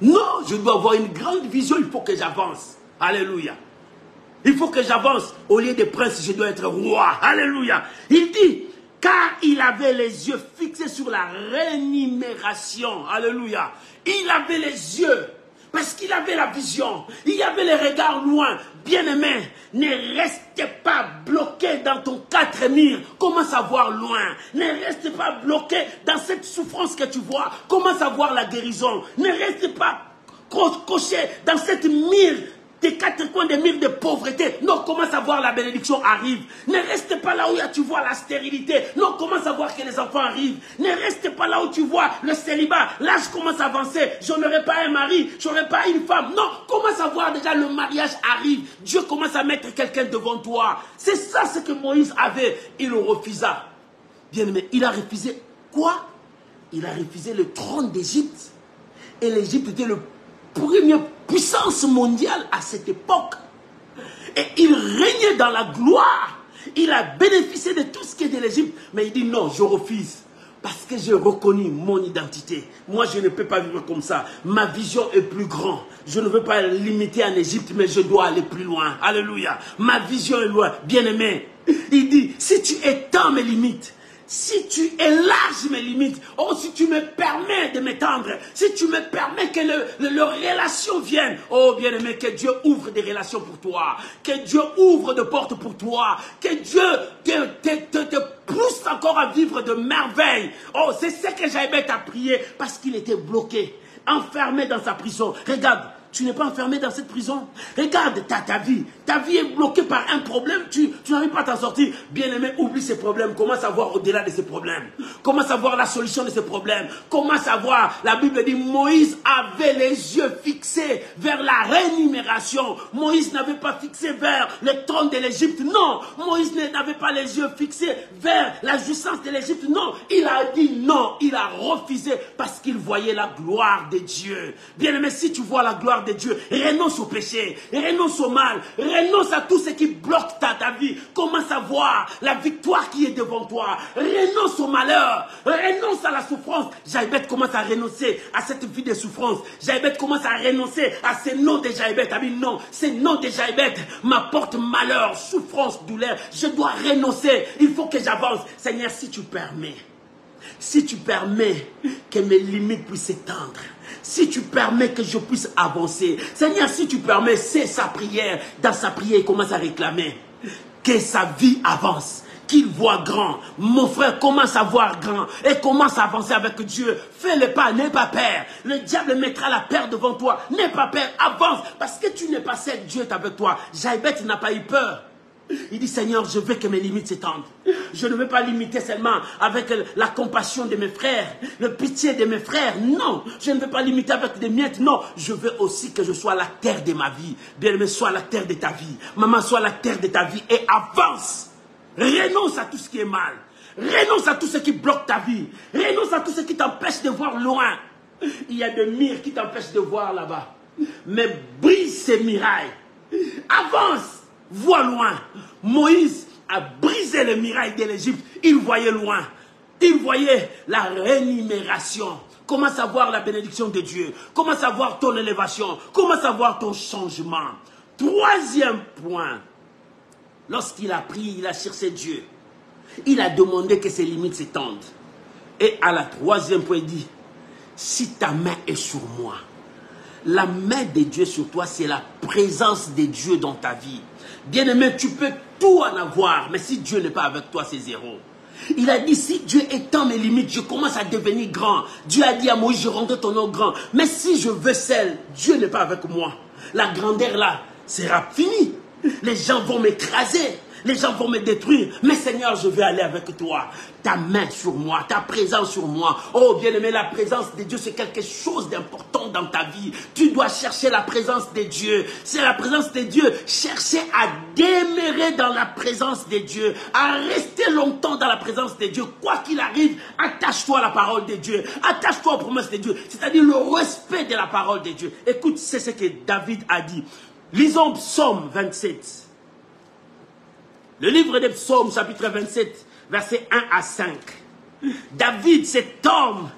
je dois avoir une grande vision, il faut que j'avance. Alléluia. Il faut que j'avance. Au lieu de prince, je dois être roi. Alléluia. Il dit, car il avait les yeux fixés sur la rémunération. Alléluia. Il avait les yeux, parce qu'il avait la vision. Il avait les regards loin. Bien-aimé, ne reste pas bloqué dans ton 4 murs. Commence à voir loin. Ne reste pas bloqué dans cette souffrance que tu vois. Commence à voir la guérison. Ne reste pas coché dans cette mire des 4 coins des murs de pauvreté. Non, commence à voir la bénédiction arrive. Ne reste pas là où tu vois la stérilité. Non, commence à voir que les enfants arrivent. Ne reste pas là où tu vois le célibat. L'âge commence à avancer. Je n'aurai pas un mari, je n'aurai pas une femme. Non, commence à voir déjà le mariage arrive. Dieu commence à mettre quelqu'un devant toi. C'est ça ce que Moïse avait. Il le refusa. Bien aimé, il a refusé quoi? Il a refusé le trône d'Égypte. Et l'Égypte était le première puissance mondiale à cette époque. Et il régnait dans la gloire. Il a bénéficié de tout ce qui est de l'Égypte. Mais il dit non, je refuse. Parce que j'ai reconnu mon identité. Moi, je ne peux pas vivre comme ça. Ma vision est plus grande. Je ne veux pas limiter en Égypte, mais je dois aller plus loin. Alléluia. Ma vision est loin. Bien-aimé, il dit, si tu étends mes limites, si tu élargis mes limites, oh, si tu me permets de m'étendre, si tu me permets que les relations viennent, oh, bien-aimé, que Dieu ouvre des relations pour toi, que Dieu ouvre des portes pour toi, que Dieu te pousse encore à vivre de merveilles. Oh, c'est ce que Jaïbeth a prié parce qu'il était bloqué, enfermé dans sa prison. Regarde. Tu n'es pas enfermé dans cette prison. Regarde ta vie. Ta vie est bloquée par un problème. Tu n'arrives pas à t'en sortir. Bien-aimé, oublie ces problèmes. Commence à voir au-delà de ces problèmes. Commence à voir la solution de ces problèmes. Commence à voir. La Bible dit, Moïse avait les yeux fixés vers la rémunération. Moïse n'avait pas fixé vers le trône de l'Égypte. Non. Moïse n'avait pas les yeux fixés vers la jouissance de l'Égypte. Non. Il a dit non. Il a refusé parce qu'il voyait la gloire de Dieu. Bien-aimé, si tu vois la gloire de Dieu, renonce au péché, renonce au mal, renonce à tout ce qui bloque ta vie. Commence à voir la victoire qui est devant toi. Renonce au malheur, renonce à la souffrance. Jaïbeth commence à renoncer à cette vie de souffrance. Jaïbeth commence à renoncer à ces noms de Jaïbeth. Non, ces noms de Jaïbeth m'apportent malheur, souffrance, douleur. Je dois renoncer. Il faut que j'avance. Seigneur, si tu permets que mes limites puissent s'étendre, si tu permets que je puisse avancer, Seigneur, si tu permets, c'est sa prière. Dans sa prière, il commence à réclamer que sa vie avance, qu'il voit grand. Mon frère commence à voir grand et commence à avancer avec Dieu. Fais le pas, n'aie pas peur. Le diable mettra la peur devant toi. N'aie pas peur, avance, parce que tu n'es pas seul, Dieu est avec toi. Jaïbeth n'a pas eu peur. Il dit, Seigneur, je veux que mes limites s'étendent. Je ne veux pas limiter seulement avec la compassion de mes frères, le pitié de mes frères. Non, je ne veux pas limiter avec des miettes. Non, je veux aussi que je sois la terre de ma vie. Bien-aimé, sois la terre de ta vie. Maman, sois la terre de ta vie et avance. Renonce à tout ce qui est mal. Renonce à tout ce qui bloque ta vie. Renonce à tout ce qui t'empêche de voir loin. Il y a des murs qui t'empêchent de voir là-bas. Mais brise ces murailles. Avance. Vois loin. Moïse a brisé les murailles de l'Égypte. Il voyait loin. Il voyait la rémunération. Commence à voir la bénédiction de Dieu. Commence à voir ton élévation. Commence à voir ton changement. Troisième point. Lorsqu'il a prié, il a cherché Dieu. Il a demandé que ses limites s'étendent. Et à la troisième point, il dit, si ta main est sur moi, la main de Dieu sur toi, c'est la présence de Dieu dans ta vie. Bien-aimé, tu peux tout en avoir, mais si Dieu n'est pas avec toi, c'est zéro. Il a dit, si Dieu étend mes limites, je commence à devenir grand. Dieu a dit à Moïse, je rendrai ton nom grand. Mais si je veux seul, Dieu n'est pas avec moi. La grandeur là sera finie. Les gens vont m'écraser. Les gens vont me détruire. Mais Seigneur, je vais aller avec toi. Ta main sur moi, ta présence sur moi. Oh bien-aimé, la présence de Dieu, c'est quelque chose d'important dans ta vie. Tu dois chercher la présence de Dieu. C'est la présence de Dieu. Chercher à demeurer dans la présence de Dieu. À rester longtemps dans la présence de Dieu. Quoi qu'il arrive, attache-toi à la parole de Dieu. Attache-toi aux promesses de Dieu. C'est-à-dire le respect de la parole de Dieu. Écoute, c'est ce que David a dit. Lisons Psaume 27. Le livre des Psaumes, chapitre 27, versets 1 à 5. David, cet homme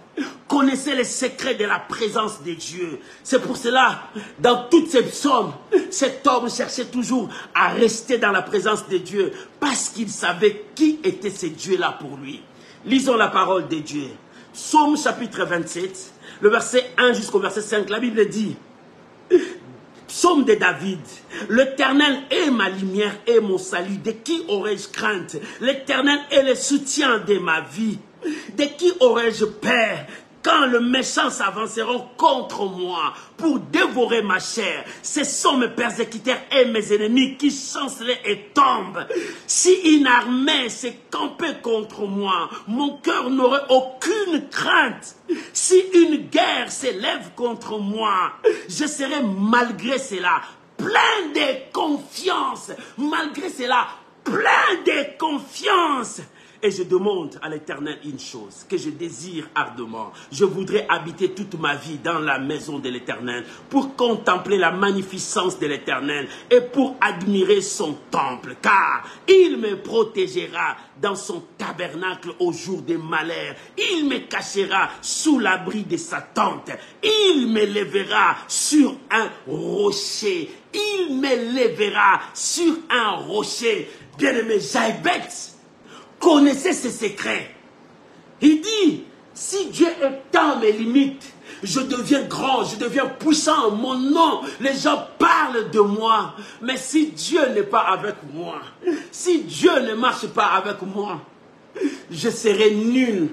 connaissait les secrets de la présence de Dieu. C'est pour cela, dans toutes ces psaumes, cet homme cherchait toujours à rester dans la présence de Dieu parce qu'il savait qui était ce Dieu-là pour lui. Lisons la parole de Dieu. Psaume chapitre 27, le verset 1 jusqu'au verset 5, la Bible dit, Psaume de David, l'Éternel est ma lumière et mon salut, de qui aurais-je crainte? L'Éternel est le soutien de ma vie, de qui aurais-je peur? Quand le méchant s'avanceront contre moi pour dévorer ma chair, ce sont mes persécuteurs et mes ennemis qui chancellent et tombent. Si une armée s'est campée contre moi, mon cœur n'aurait aucune crainte. Si une guerre s'élève contre moi, je serai malgré cela plein de confiance. Malgré cela, plein de confiance. Et je demande à l'Éternel une chose que je désire ardemment. Je voudrais habiter toute ma vie dans la maison de l'Éternel pour contempler la magnificence de l'Éternel et pour admirer son temple. Car il me protégera dans son tabernacle au jour des malheurs. Il me cachera sous l'abri de sa tente. Il me lèvera sur un rocher. Il me lèvera sur un rocher. Bien-aimé, Jaïbet connaissez ses secrets. Il dit, si Dieu étend mes limites, je deviens grand, je deviens puissant, mon nom, les gens parlent de moi. Mais si Dieu n'est pas avec moi, si Dieu ne marche pas avec moi, je serai nul.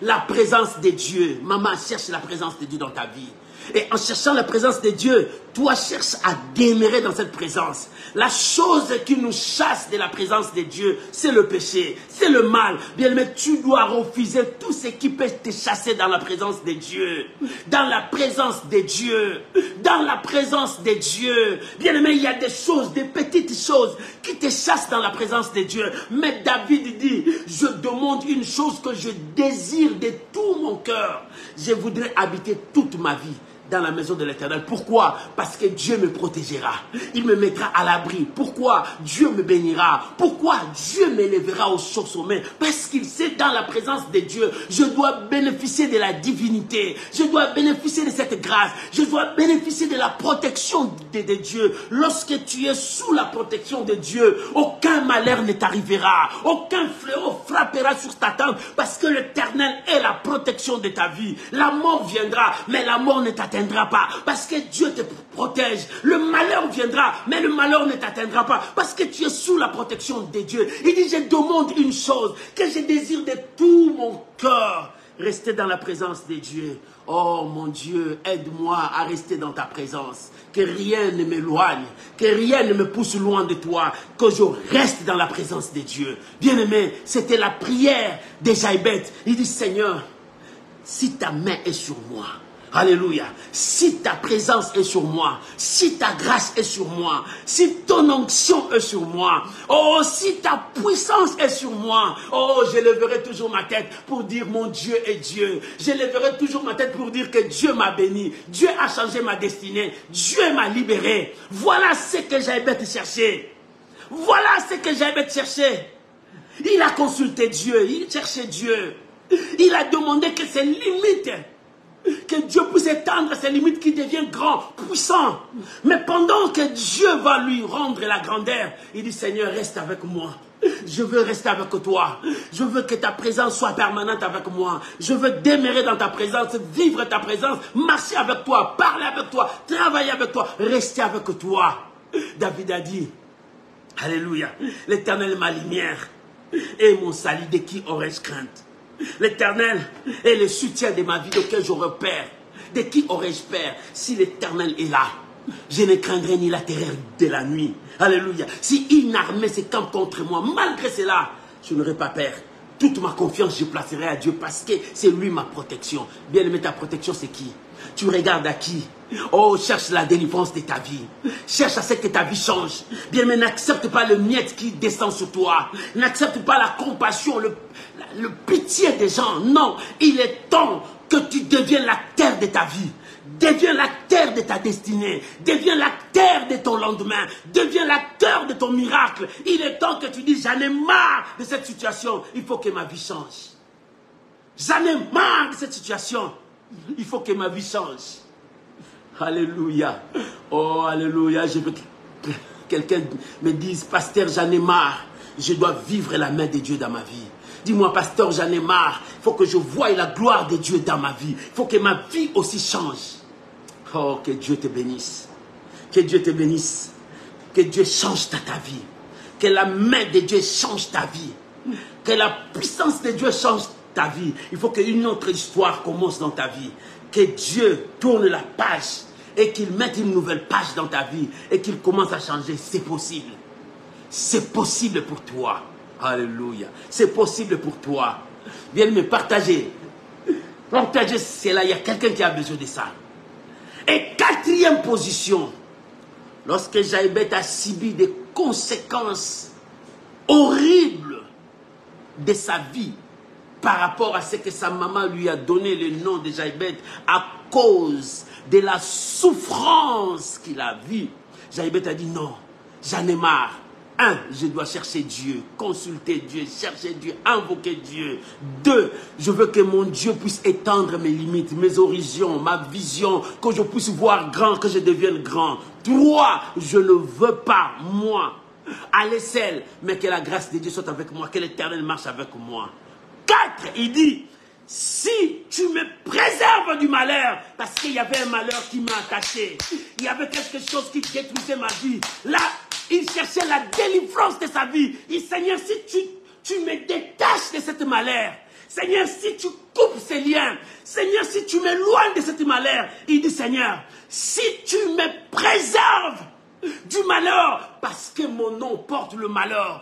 La présence de Dieu, maman cherche la présence de Dieu dans ta vie. Et en cherchant la présence de Dieu, toi cherches à demeurer dans cette présence. La chose qui nous chasse de la présence de Dieu, c'est le péché, c'est le mal. Bien-aimé, tu dois refuser tout ce qui peut te chasser dans la présence de Dieu. Dans la présence de Dieu. Dans la présence de Dieu. Bien-aimé, il y a des choses, des petites choses qui te chassent dans la présence de Dieu. Mais David dit, je demande une chose que je désire de tout mon cœur. Je voudrais habiter toute ma vie dans la maison de l'Éternel. Pourquoi? Parce que Dieu me protégera. Il me mettra à l'abri. Pourquoi? Dieu me bénira. Pourquoi? Dieu m'élèvera au sommet. Parce qu'il sait, dans la présence de Dieu, je dois bénéficier de la divinité. Je dois bénéficier de cette grâce. Je dois bénéficier de la protection de Dieu. Lorsque tu es sous la protection de Dieu, aucun malheur ne t'arrivera. Aucun fléau frappera sur ta tente. Parce que l'Éternel est la protection de ta vie. La mort viendra, mais la mort ne t'atteindra pas, parce que Dieu te protège. Le malheur viendra, mais le malheur ne t'atteindra pas, parce que tu es sous la protection de Dieu. Il dit, je demande une chose, que je désire de tout mon cœur, rester dans la présence de Dieu. Oh mon Dieu, aide-moi à rester dans ta présence, que rien ne m'éloigne, que rien ne me pousse loin de toi, que je reste dans la présence de Dieu. Bien-aimé, c'était la prière de Jaïbet. Il dit, Seigneur, si ta main est sur moi, alléluia. Si ta présence est sur moi, si ta grâce est sur moi, si ton onction est sur moi, oh, si ta puissance est sur moi, oh, je lèverai toujours ma tête pour dire mon Dieu est Dieu. Je lèverai toujours ma tête pour dire que Dieu m'a béni. Dieu a changé ma destinée. Dieu m'a libéré. Voilà ce que Jaïbet cherchait. Voilà ce que Jaïbet cherchait. Il a consulté Dieu, il cherchait Dieu. Il a demandé que ses limites, que Dieu puisse étendre ses limites, qui devient grand, puissant. Mais pendant que Dieu va lui rendre la grandeur, il dit, Seigneur, reste avec moi. Je veux rester avec toi. Je veux que ta présence soit permanente avec moi. Je veux demeurer dans ta présence, vivre ta présence, marcher avec toi, parler avec toi, travailler avec toi, rester avec toi. David a dit, alléluia, l'Éternel est ma lumière et mon salut, de qui aurais-je crainte? L'Éternel est le soutien de ma vie, auquel j'aurais peur. De qui aurais-je peur? Si l'Éternel est là, je ne craindrai ni la terreur de la nuit. Alléluia. Si une armée se campe contre moi, malgré cela, je n'aurai pas peur. Toute ma confiance, je placerai à Dieu, parce que c'est lui ma protection. Bien aimé, ta protection, c'est qui? Tu regardes à qui? Oh, cherche la délivrance de ta vie. Cherche à ce que ta vie change. Bien, mais n'accepte pas le miette qui descend sur toi. N'accepte pas la compassion, le pitié des gens. Non, il est temps que tu deviennes l'acteur de ta vie. Deviens l'acteur de ta destinée. Deviens l'acteur de ton lendemain. Deviens l'acteur de ton miracle. Il est temps que tu dises, j'en ai marre de cette situation. Il faut que ma vie change. J'en ai marre de cette situation. Il faut que ma vie change. Alléluia. Oh, alléluia. Je veux que quelqu'un me dise, pasteur, j'en ai marre. Je dois vivre la main de Dieu dans ma vie. Dis-moi, pasteur, j'en ai marre. Il faut que je voie la gloire de Dieu dans ma vie. Il faut que ma vie aussi change. Oh, que Dieu te bénisse. Que Dieu te bénisse. Que Dieu change ta vie. Que la main de Dieu change ta vie. Que la puissance de Dieu change ta vie. Il faut qu'une autre histoire commence dans ta vie. Que Dieu tourne la page et qu'il mette une nouvelle page dans ta vie et qu'il commence à changer. C'est possible. C'est possible pour toi. Alléluia. C'est possible pour toi. Viens me partager. Partager cela. Il y a quelqu'un qui a besoin de ça. Et quatrième position. Lorsque Jaïbeth a subi des conséquences horribles de sa vie par rapport à ce que sa maman lui a donné le nom de Jaïbeth à cause de la souffrance qu'il a vue. Jaïbeth a dit non, j'en ai marre. 1, je dois chercher Dieu, consulter Dieu, chercher Dieu, invoquer Dieu. 2, je veux que mon Dieu puisse étendre mes limites, mes horizons, ma vision, que je puisse voir grand, que je devienne grand. 3, je ne veux pas, moi, aller seul, mais que la grâce de Dieu soit avec moi, que l'Éternel marche avec moi. 4, il dit, si tu me préserves du malheur, parce qu'il y avait un malheur qui m'a attaché, il y avait quelque chose qui détruisait ma vie, là, il cherchait la délivrance de sa vie. Il dit, Seigneur, si tu me détaches de cette malheur, Seigneur, si tu coupes ces liens, Seigneur, si tu m'éloignes de cette malheur, il dit, Seigneur, si tu me préserves du malheur, parce que mon nom porte le malheur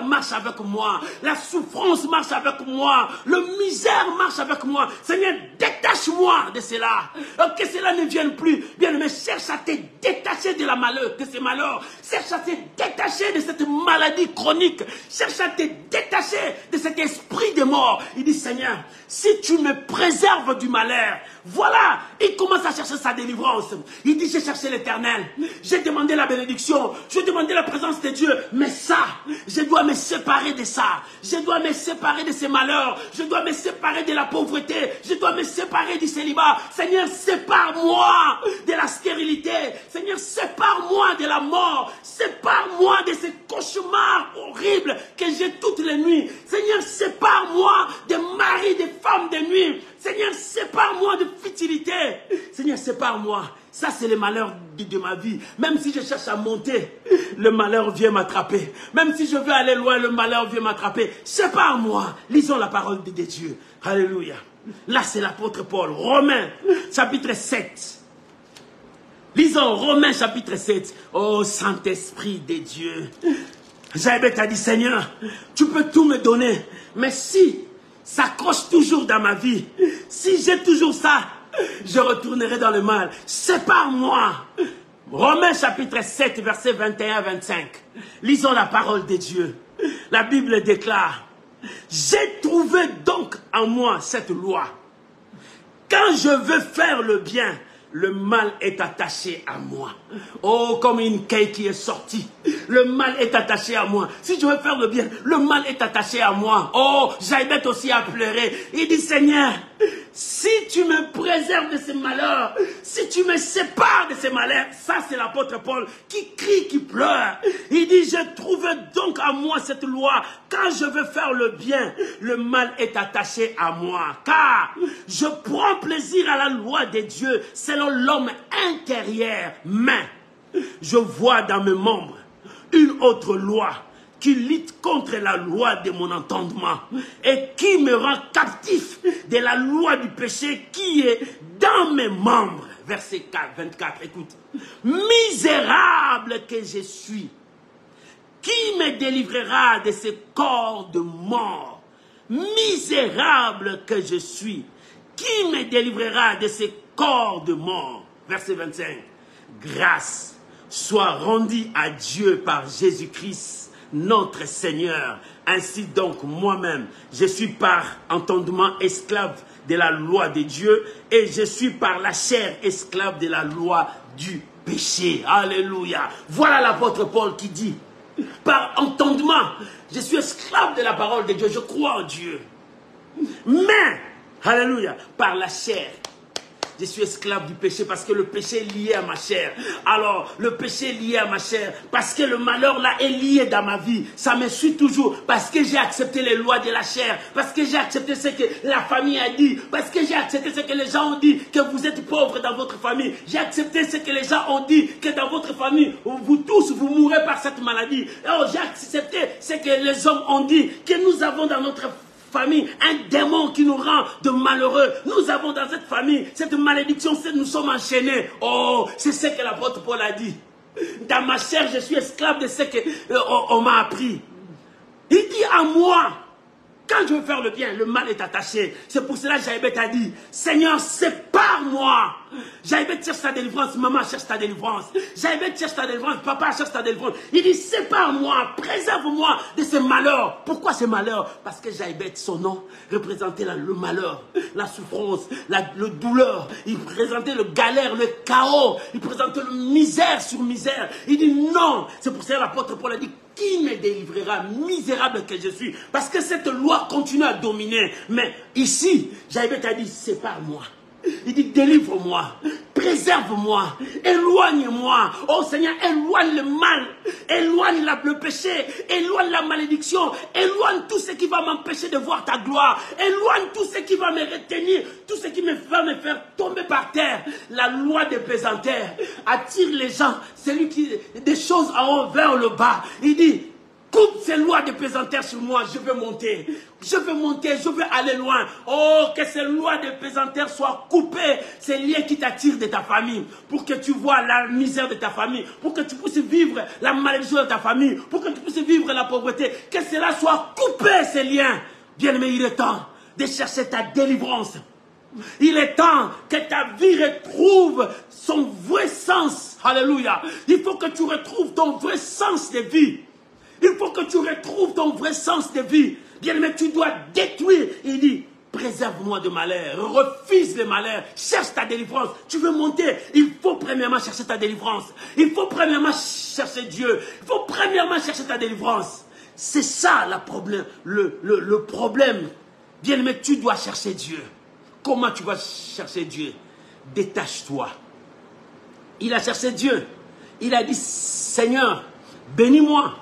marche avec moi, la souffrance marche avec moi, le misère marche avec moi. Seigneur, détache-moi de cela, que cela ne vienne plus. Bien aimé, cherche à te détacher de la malheur, de ces malheurs, cherche à te détacher de cette maladie chronique, cherche à te détacher de cet esprit de mort. Il dit, Seigneur, si tu me préserves du malheur, voilà, il commence à chercher sa délivrance. Il dit, j'ai cherché l'Éternel, j'ai demandé la bénédiction, je demandais la présence de Dieu, mais ça, je dois me séparer de ça. Je dois me séparer de ces malheurs. Je dois me séparer de la pauvreté. Je dois me séparer du célibat. Seigneur, sépare-moi de la stérilité. Seigneur, sépare-moi de la mort. Sépare-moi de ces cauchemars horribles que j'ai toutes les nuits. Seigneur, sépare-moi des maris, des femmes de nuit. Seigneur, sépare-moi de futilité. Seigneur, sépare-moi. Ça, c'est le malheur de ma vie. Même si je cherche à monter, le malheur vient m'attraper. Même si je veux aller loin, le malheur vient m'attraper. Sépare-moi. Lisons la parole de Dieu. Alléluia. Là, c'est l'apôtre Paul. Romains, chapitre 7. Lisons Romains, chapitre 7. Oh, Saint-Esprit de Dieu. Jaïbeth a dit, Seigneur, tu peux tout me donner. Mais si ça accroche toujours dans ma vie, si j'ai toujours ça, je retournerai dans le mal. Sépare-moi. Romains chapitre 7, versets 21-25. Lisons la parole de Dieu. La Bible déclare, j'ai trouvé donc en moi cette loi. Quand je veux faire le bien, le mal est attaché à moi. Oh, comme une caille qui est sortie. Le mal est attaché à moi. Si je veux faire le bien, le mal est attaché à moi. Oh, Jaïbeth aussi a pleuré. Il dit, Seigneur, si tu me préserves de ces malheurs, si tu me sépares de ces malheurs, ça c'est l'apôtre Paul qui crie, qui pleure. Il dit, j'ai trouvé donc à moi cette loi. Quand je veux faire le bien, le mal est attaché à moi. Car je prends plaisir à la loi de Dieu selon l'homme intérieur. Mais je vois dans mes membres une autre loi qui lutte contre la loi de mon entendement et qui me rend captif de la loi du péché qui est dans mes membres. Verset 24, écoute. Misérable que je suis, qui me délivrera de ce corps de mort? Misérable que je suis, qui me délivrera de ce corps de mort? Verset 25. Grâce soit rendue à Dieu par Jésus-Christ, notre Seigneur. Ainsi donc, moi-même, je suis par entendement esclave de la loi de Dieu et je suis par la chair esclave de la loi du péché. Alléluia. Voilà l'apôtre Paul qui dit, par entendement, je suis esclave de la parole de Dieu, je crois en Dieu. Mais, alléluia, par la chair, je suis esclave du péché parce que le péché est lié à ma chair. Alors, le péché est lié à ma chair parce que le malheur là est lié dans ma vie. Ça me suit toujours parce que j'ai accepté les lois de la chair, parce que j'ai accepté ce que la famille a dit, parce que j'ai accepté ce que les gens ont dit, que vous êtes pauvres dans votre famille. J'ai accepté ce que les gens ont dit, que dans votre famille, vous tous, vous mourrez par cette maladie. Alors, j'ai accepté ce que les hommes ont dit, que nous avons dans notre famille, un démon qui nous rend de malheureux. Nous avons dans cette famille cette malédiction, nous sommes enchaînés. Oh, c'est ce que l'apôtre Paul a dit. Dans ma chair, je suis esclave de ce qu'on m'a appris. Il dit à moi, quand je veux faire le bien, le mal est attaché. C'est pour cela que Jaïbet a dit, Seigneur, sépare-moi. Jaïbet cherche ta délivrance, maman cherche ta délivrance. Jaïbet cherche ta délivrance, papa cherche ta délivrance. Il dit, sépare-moi, préserve-moi de ces malheurs. Pourquoi ces malheurs? Parce que Jaïbet, son nom, représentait le malheur, la souffrance, le douleur. Il présentait le galère, le chaos. Il présentait le misère sur misère. Il dit non. C'est pour cela que l'apôtre Paul a dit, qui me délivrera, misérable que je suis? Parce que cette loi continue à dominer. Mais ici, Jaïbet a dit, sépare-moi. Il dit, délivre-moi, préserve-moi, éloigne-moi. Oh Seigneur, éloigne le mal, éloigne le péché, éloigne la malédiction, éloigne tout ce qui va m'empêcher de voir ta gloire, éloigne tout ce qui va me retenir, tout ce qui va me faire tomber par terre. La loi des pesanteurs attire les gens, celui qui des choses en haut vers le bas. Il dit, coupe ces lois de pesanteurs sur moi, je veux monter. Je veux monter, je veux aller loin. Oh, que ces lois de pesanteurs soient coupées. Ces liens qui t'attirent de ta famille. Pour que tu vois la misère de ta famille. Pour que tu puisses vivre la malédiction de ta famille. Pour que tu puisses vivre la pauvreté. Que cela soit coupé, ces liens. Bien-aimé, il est temps de chercher ta délivrance. Il est temps que ta vie retrouve son vrai sens. Alléluia. Il faut que tu retrouves ton vrai sens de vie. Il faut que tu retrouves ton vrai sens de vie. Bien-aimé, tu dois détruire. Il dit, préserve-moi de malheur. Refuse le malheur. Cherche ta délivrance. Tu veux monter. Il faut premièrement chercher ta délivrance. Il faut premièrement chercher Dieu. Il faut premièrement chercher ta délivrance. C'est ça le problème. Bien-aimé, tu dois chercher Dieu. Comment tu vas chercher Dieu? Détache-toi. Il a cherché Dieu. Il a dit, Seigneur, bénis-moi.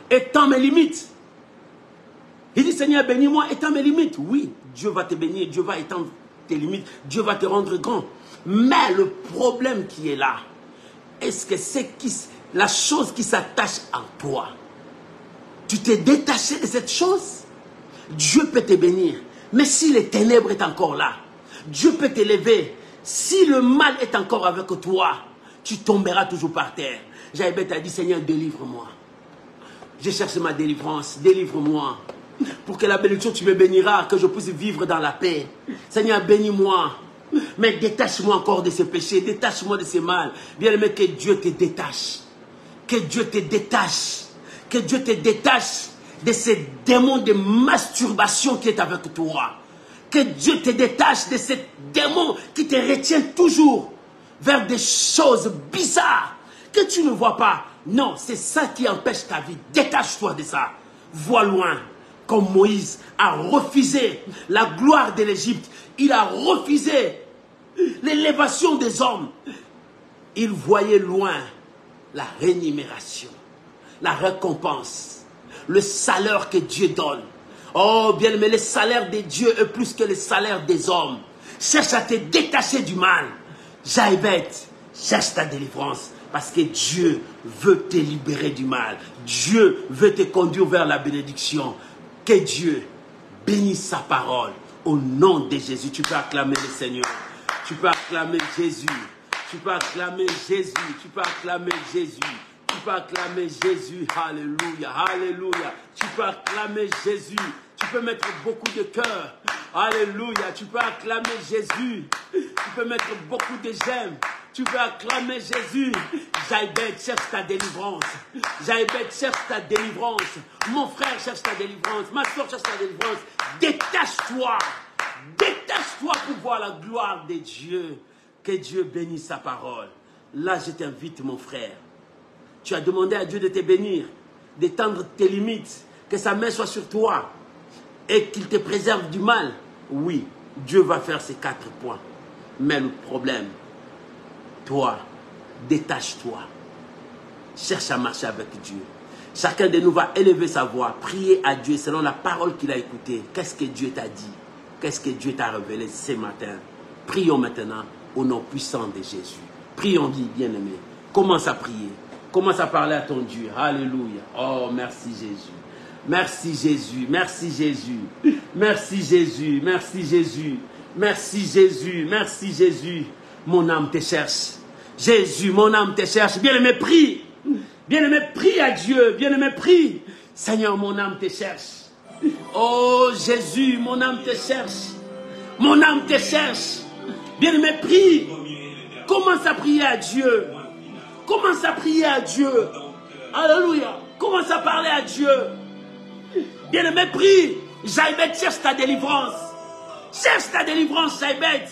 Étends mes limites. Il dit, Seigneur, bénis-moi, étends mes limites. Oui, Dieu va te bénir, Dieu va étendre tes limites, Dieu va te rendre grand. Mais le problème qui est là, est-ce que c'est la chose qui s'attache à toi? Tu t'es détaché de cette chose? Dieu peut te bénir. Mais si les ténèbres sont encore là, Dieu peut t'élever. Si le mal est encore avec toi, tu tomberas toujours par terre. Jaïbet a dit, Seigneur, délivre-moi. Je cherche ma délivrance, délivre-moi. Pour que la bénédiction, tu me béniras, que je puisse vivre dans la paix. Seigneur, bénis-moi. Mais détache-moi encore de ces péchés, détache-moi de ces mal. Bien-aimé, que Dieu te détache. Que Dieu te détache. Que Dieu te détache de ces démons de masturbation qui est avec toi. Que Dieu te détache de ces démons qui te retiennent toujours vers des choses bizarres que tu ne vois pas. Non, c'est ça qui empêche ta vie. Détache-toi de ça. Vois loin. Comme Moïse a refusé la gloire de l'Égypte. Il a refusé l'élévation des hommes. Il voyait loin la rémunération, la récompense, le salaire que Dieu donne. Oh, bien aimé, le salaire de Dieu est plus que le salaire des hommes. Cherche à te détacher du mal. Jaïbet, cherche ta délivrance. Parce que Dieu veut te libérer du mal. Dieu veut te conduire vers la bénédiction. Que Dieu bénisse sa parole. Au nom de Jésus, tu peux acclamer le Seigneur. Tu peux acclamer Jésus. Tu peux acclamer Jésus. Tu peux acclamer Jésus. Tu peux acclamer Jésus. Alléluia. Alléluia. Tu peux acclamer Jésus. Tu peux mettre beaucoup de cœur. Alléluia. Tu peux acclamer Jésus. Tu peux mettre beaucoup de j'aime. Tu peux acclamer Jésus. Jaïbet, cherche ta délivrance. Jaïbet, cherche ta délivrance. Mon frère cherche ta délivrance. Ma soeur cherche ta délivrance. Détache-toi. Détache-toi pour voir la gloire de Dieu. Que Dieu bénisse sa parole. Là, je t'invite, mon frère. Tu as demandé à Dieu de te bénir, d'étendre tes limites, que sa main soit sur toi. et qu'il te préserve du mal, oui, Dieu va faire ces 4 points. Mais le problème, toi, détache-toi. Cherche à marcher avec Dieu. Chacun de nous va élever sa voix, prier à Dieu selon la parole qu'il a écoutée. Qu'est-ce que Dieu t'a dit? Qu'est-ce que Dieu t'a révélé ce matin? Prions maintenant au nom puissant de Jésus. Prions-lui, bien-aimé. Commence à prier. Commence à parler à ton Dieu. Alléluia. Oh, merci Jésus. Merci Jésus. Merci Jésus. Merci Jésus. Merci Jésus. Merci Jésus. Merci Jésus. Mon âme te cherche. Jésus, mon âme te cherche. Bien-aimé, prie. Bien-aimé, prie à Dieu. Bien-aimé, prie. Seigneur, mon âme te cherche. Oh Jésus, mon âme te cherche. Mon âme te cherche. Bien-aimé, prie. Commence à prier à Dieu. Commence à prier à Dieu. Alléluia. Commence à parler à Dieu. Bien-aimé, prie. Jaïbet, cherche ta délivrance. Cherche ta délivrance, Jaïbet.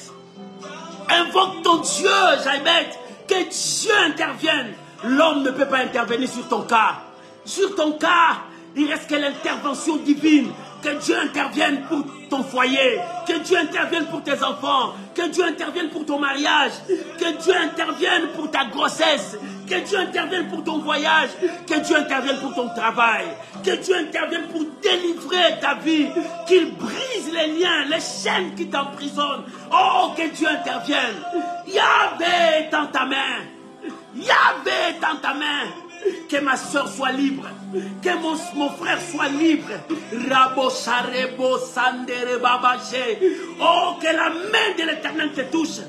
Invoque ton Dieu, Jaïbet. Que Dieu intervienne. L'homme ne peut pas intervenir sur ton cas. Sur ton cas, il reste que l'intervention divine. Que Dieu intervienne pour ton foyer. Que Dieu intervienne pour tes enfants. Que Dieu intervienne pour ton mariage. Que Dieu intervienne pour ta grossesse. Que Dieu intervienne pour ton voyage. Que Dieu intervienne pour ton travail. Que Dieu intervienne pour délivrer ta vie. Qu'il brise les liens, les chaînes qui t'emprisonnent. Oh, que Dieu intervienne. Yahvé est dans ta main. Yahvé est dans ta main. Que ma soeur soit libre. Que mon frère soit libre. Rabo Sharebo Sandere Babaché. Oh, que la main de l'Éternel te touche.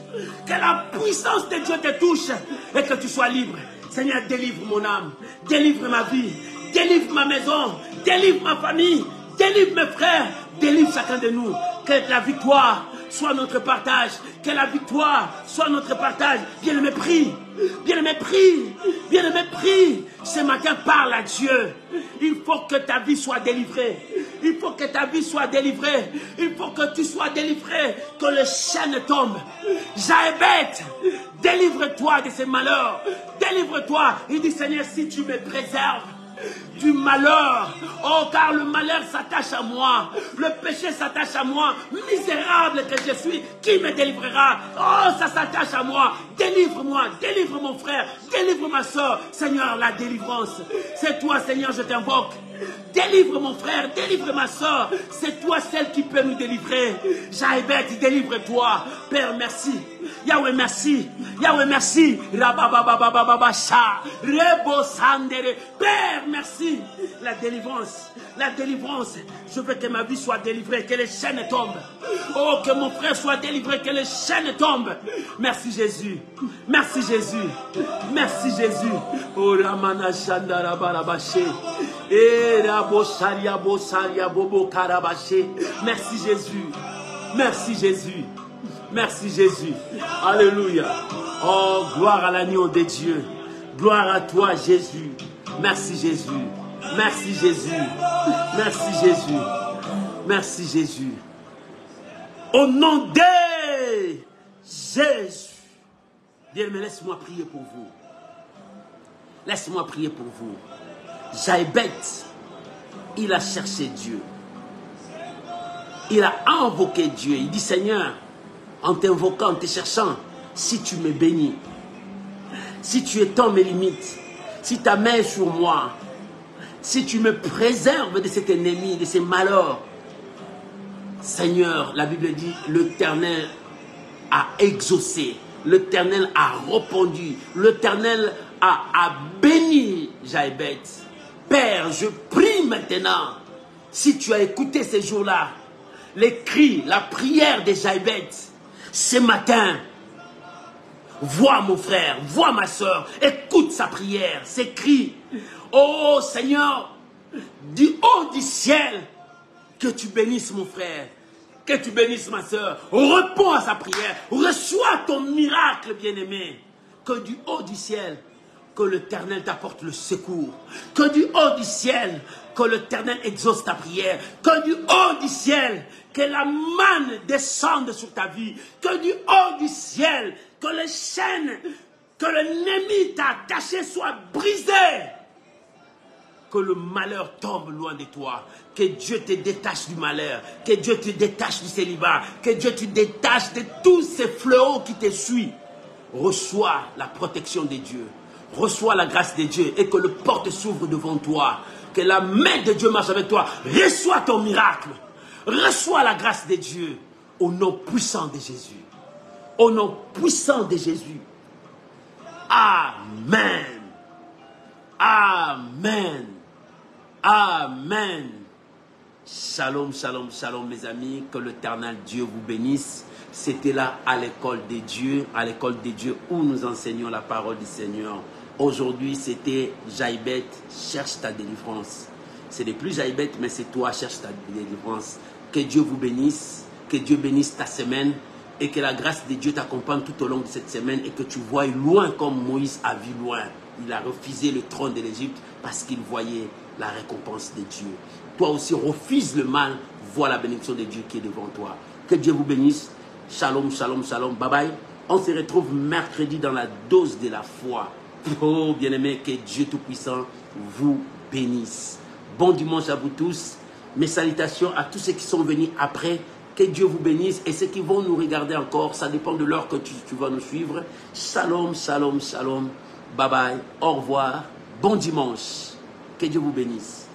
Que la puissance de Dieu te touche. Et que tu sois libre. Seigneur, délivre mon âme. Délivre ma vie. Délivre ma maison. Délivre ma famille. Délivre mes frères. Délivre chacun de nous. Que la victoire soit notre partage. Que la victoire soit notre partage. Bien-aimé, prie. Bien-aimé, prie. Bien-aimé, prie. Ce matin, parle à Dieu. Il faut que ta vie soit délivrée. Il faut que ta vie soit délivrée. Il faut que tu sois délivré. Que le chaîne tombe. Jaïbet, délivre-toi de ces malheurs. Délivre-toi. Il dit, Seigneur, si tu me préserves du malheur. Oh, car le malheur s'attache à moi. Le péché s'attache à moi. Misérable que je suis, qui me délivrera? Oh, ça s'attache à moi. Délivre-moi, délivre mon frère, délivre ma soeur. Seigneur, la délivrance, c'est toi, Seigneur, je t'invoque. Délivre mon frère, délivre ma soeur. C'est toi celle qui peut nous délivrer. Jaïbet, délivre-toi. Père, merci. Yahweh, merci. Yahweh, merci. Rababababababasha. Rebo Sandere. Père, merci. La délivrance. La délivrance. Je veux que ma vie soit délivrée, que les chaînes tombent. Oh, que mon frère soit délivré, que les chaînes tombent. Merci Jésus. Merci Jésus. Merci Jésus. Oh, Ramana Shandara Barabaché. Merci Jésus. Merci Jésus. Merci Jésus. Alléluia. Oh, gloire à l'agneau de Dieu. Gloire à toi Jésus. Merci Jésus. Merci Jésus. Merci Jésus. Merci Jésus. Au nom de Jésus. Bien, mais laisse-moi prier pour vous. Laisse-moi prier pour vous. Jaïbet, il a cherché Dieu. Il a invoqué Dieu. Il dit, Seigneur, en t'invoquant, en te cherchant, si tu me bénis, si tu étends mes limites, si ta main est sur moi, si tu me préserves de cet ennemi, de ces malheurs, Seigneur, la Bible dit, l'Éternel a exaucé, l'Éternel a répondu, l'Éternel a béni Jaïbet. Père, je prie maintenant, si tu as écouté ces jours-là, les cris, la prière de Jaïbet, ce matin, vois mon frère, vois ma soeur, écoute sa prière, ses cris. Oh Seigneur, du haut du ciel, que tu bénisses mon frère, que tu bénisses ma soeur, réponds à sa prière, reçois ton miracle bien-aimé, que du haut du ciel, que l'Éternel t'apporte le secours. Que du haut du ciel, que l'Éternel exauce ta prière. Que du haut du ciel, que la manne descende sur ta vie. Que du haut du ciel, que les chaînes que l'ennemi t'a attachées soient brisées. Que le malheur tombe loin de toi. Que Dieu te détache du malheur. Que Dieu te détache du célibat. Que Dieu te détache de tous ces fléaux qui te suivent. Reçois la protection de Dieu. Reçois la grâce de Dieu et que le porte s'ouvre devant toi. Que la main de Dieu marche avec toi. Reçois ton miracle. Reçois la grâce de Dieu. Au nom puissant de Jésus. Au nom puissant de Jésus. Amen. Amen. Amen. Shalom, shalom, shalom mes amis. Que l'Éternel Dieu vous bénisse. C'était là à l'école de Dieu où nous enseignons la parole du Seigneur. Aujourd'hui, c'était Jaïbet, cherche ta délivrance. Ce n'est plus Jaïbet, mais c'est toi, cherche ta délivrance. Que Dieu vous bénisse, que Dieu bénisse ta semaine et que la grâce de Dieu t'accompagne tout au long de cette semaine et que tu voies loin comme Moïse a vu loin. Il a refusé le trône de l'Égypte parce qu'il voyait la récompense de Dieu. Toi aussi, refuse le mal, vois la bénédiction de Dieu qui est devant toi. Que Dieu vous bénisse. Shalom, shalom, shalom. Bye bye. On se retrouve mercredi dans la dose de la foi. Oh, bien-aimés, que Dieu Tout-Puissant vous bénisse. Bon dimanche à vous tous. Mes salutations à tous ceux qui sont venus après. Que Dieu vous bénisse. Et ceux qui vont nous regarder encore, ça dépend de l'heure que tu vas nous suivre. Shalom, shalom, shalom. Bye bye. Au revoir. Bon dimanche. Que Dieu vous bénisse.